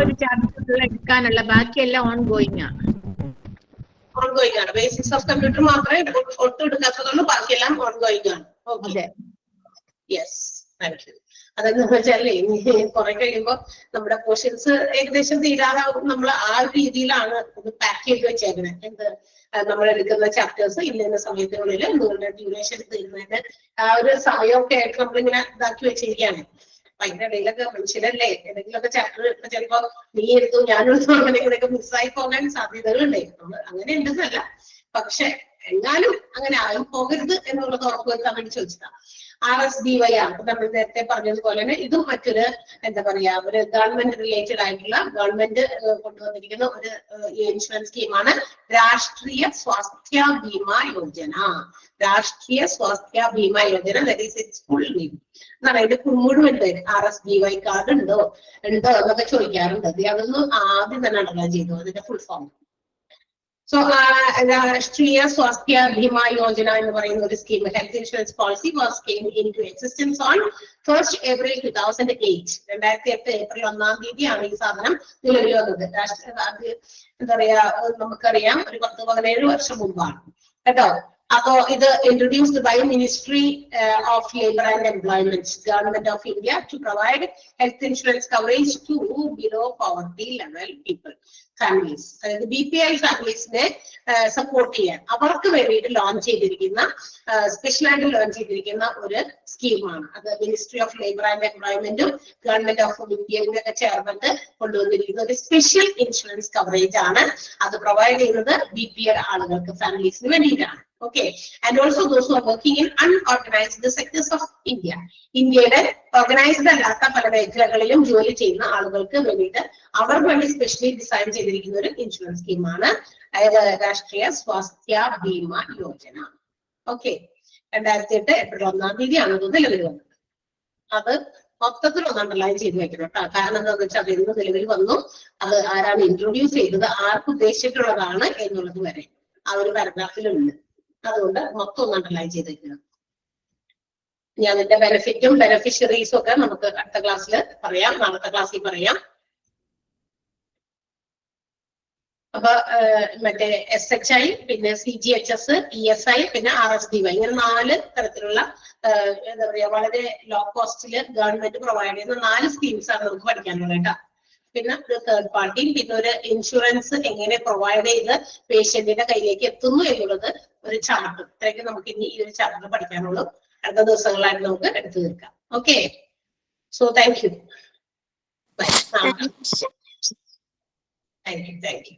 ഒരു ചാപ്റ്റർ എടുക്കാനുള്ള ബാക്കിയെല്ലാം ഓൺ ഗോയിങ് ആണ്. ബേസിക്സ് ഓഫ് കമ്പ്യൂട്ടർ മാത്രമേ ഒട്ടും എടുക്കാത്തതുകൊണ്ട് ബാക്കിയെല്ലാം ഓൺ ഗോയിങ് ആണ്. Okay, yes, thank you. അതെന്ന് വെച്ചാലേ കുറെ കഴിയുമ്പോ നമ്മുടെ പോർഷൻസ് ഏകദേശം തീരാറാവും. നമ്മൾ ആ ഒരു രീതിയിലാണ് ഇത് പാക്ക് ചെയ്ത് വെച്ചേക്കുന്നത്. എന്ത് നമ്മൾ എടുക്കുന്ന ചാപ്റ്റേഴ്സ് ഇന്ന സമയത്തിനുള്ളിൽ നിങ്ങളുടെ ഡ്യൂറേഷൻ തീരുന്നതിന് ആ ഒരു സമയമൊക്കെ ആയിട്ട് നമ്മളിങ്ങനെ ഇതാക്കി വെച്ചിരിക്കുകയാണ്. അപ്പൊ അതിന്റെ ഇടയിലൊക്കെ മനുഷ്യരല്ലേ, ഏതെങ്കിലുമൊക്കെ ചാപ്റ്റർ ചിലപ്പോ നീ എടുത്തു ഞാനെടുത്തു അങ്ങനെയൊക്കെ മിസ്സായി പോകാൻ സാധ്യതകളുണ്ട്. അങ്ങനെ ഉണ്ടെന്നല്ല, പക്ഷെ എന്നാലും അങ്ങനെ ആയും പോകരുത് എന്നുള്ളത് ഉറപ്പുവരുത്താൻ വേണ്ടി ചോദിച്ചതാ. RSDY ആണ് നമ്മൾ നേരത്തെ പറഞ്ഞതുപോലെ തന്നെ ഇതും മറ്റൊരു എന്താ പറയാ ഒരു ഗവൺമെന്റ് റിലേറ്റഡ് ആയിട്ടുള്ള ഗവൺമെന്റ് കൊണ്ടുവന്നിരിക്കുന്ന ഒരു ഇൻഷുറൻസ് സ്കീമാണ് രാഷ്ട്രീയ സ്വാസ്ഥ്യ ബീമാ യോജന. രാഷ്ട്രീയ Swasthya Bima Yojana, that is it's full name എന്നാണ്. അതിന്റെ മുഴുവൻ പേര് RSDY കാർഡ് ഉണ്ടോ എന്നൊക്കെ ചോദിക്കാറുണ്ട്. അതൊന്നും ആദ്യം തന്നെ അണ്ടർലൈൻ ചെയ്തു അതിന്റെ ഫുൾ ഫോം. So, രാഷ്ട്രീയ സ്വാസ്ഥ്യ ബീമാ യോജന എന്ന് പറയുന്ന ഒരു scheme, health insurance policy was came into existence on 1st April 2008. 2008 April 1-ാം തീയതിയാണ് ഈ സാധനം നിലവിൽ വന്നത്. എന്താ പറയാ, നമുക്കറിയാം ഒരു 10-17 വർഷം മുമ്പാണ് കേട്ടോ. അപ്പോ ഇത് introduced by Ministry of Labour and Employment, Government of India, to provide health insurance coverage to below poverty level people, families. അതായത് BPI ഫാമിലീസിനെ സപ്പോർട്ട് ചെയ്യാൻ അവർക്ക് വേണ്ടിയിട്ട് ലോഞ്ച് ചെയ്തിരിക്കുന്ന സ്പെഷ്യലായിട്ട് ലോഞ്ച് ചെയ്തിരിക്കുന്ന ഒരു സ്കീമാണ്. അത് മിനിസ്ട്രി ഓഫ് ലേബർ ആൻഡ് എംപ്ലോയ്മെന്റും ഗവൺമെന്റ് ഓഫ് ഇന്ത്യയുടെ ഒക്കെ ചേർന്നിട്ട് കൊണ്ടുവന്നിരിക്കുന്ന ഒരു സ്പെഷ്യൽ ഇൻഷുറൻസ് കവറേജ് ആണ്. അത് പ്രൊവൈഡ് ചെയ്യുന്നത് BPL ആളുകൾക്ക്, ഫാമിലീസിന് വേണ്ടിയിട്ടാണ്. Okay, and also those who are working in unorganized sectors of India. ഇന്ത്യയുടെ ഓർഗനൈസ്ഡ് അല്ലാത്ത പല മേഖലകളിലും ജോലി ചെയ്യുന്ന ആളുകൾക്ക് വേണ്ടിയിട്ട് അവർക്ക് വേണ്ടി സ്പെഷ്യലി ഡിസൈൻ ചെയ്തിരിക്കുന്ന ഒരു ഇൻഷുറൻസ് സ്കീമാണ് രാഷ്ട്രീയ സ്വാസ്ഥ്യ ബീമാ യോജന. ഓക്കെ, 2008 ഏപ്രിൽ 1-ാം തീയതിയാണ് ഇത് നിലവിൽ വന്നത്. അത് മൊത്തത്തിൽ ഒന്ന് അണ്ടർലൈൻ ചെയ്ത് വെക്കണം കേട്ടോ. കാരണം എന്താണെന്ന് വെച്ചാൽ അത് എന്ന് നിലവിൽ വന്നു, അത് ആരാണ് ഇൻട്രൊഡ്യൂസ് ചെയ്തത്, ആർക്ക് ഉദ്ദേശിച്ചിട്ടുള്ളതാണ് എന്നുള്ളത് വരെ ആ ഒരു പാരഗ്രാഫിലുണ്ട്. അതുകൊണ്ട് മൊത്തം ഒന്ന് അണ്ടർലൈൻ ചെയ്തേക്കണം. ഞാൻ അതിന്റെ ബെനിഫിറ്റും ബെനിഫിഷ്യറീസും ഒക്കെ നമുക്ക് അടുത്ത ക്ലാസ്സിൽ പറയാം, നാളത്തെ ക്ലാസ്സിൽ പറയാം. അപ്പൊ മറ്റേ SHI, പിന്നെ CGHS, ESI, പിന്നെ RSDY, ഇങ്ങനെ 4 തരത്തിലുള്ള എന്താ പറയാ വളരെ ലോ കോസ്റ്റില് ഗവൺമെന്റ് പ്രൊവൈഡ് ചെയ്യുന്ന 4 സ്കീംസ് ആണ് നമുക്ക് പഠിക്കാനുള്ളത് കേട്ടോ. പിന്നെ ഒരു തേർഡ് പാർട്ടിയും, പിന്നെ ഒരു ഇൻഷുറൻസ് എങ്ങനെ പ്രൊവൈഡ് ചെയ്ത് പേഷ്യന്റിന്റെ കയ്യിലേക്ക് എത്തുന്നു എന്നുള്ളത് ഒരു ചാർട്ട്. ഇത്രയൊക്കെ നമുക്ക് ഇനി ഈ ഒരു ചാർട്ട് പഠിക്കാനുള്ളൂ. അടുത്ത ദിവസങ്ങളായിട്ട് നമുക്ക് എടുത്തു തീർക്കാം. Okay, so thank you. Bye. Thank U.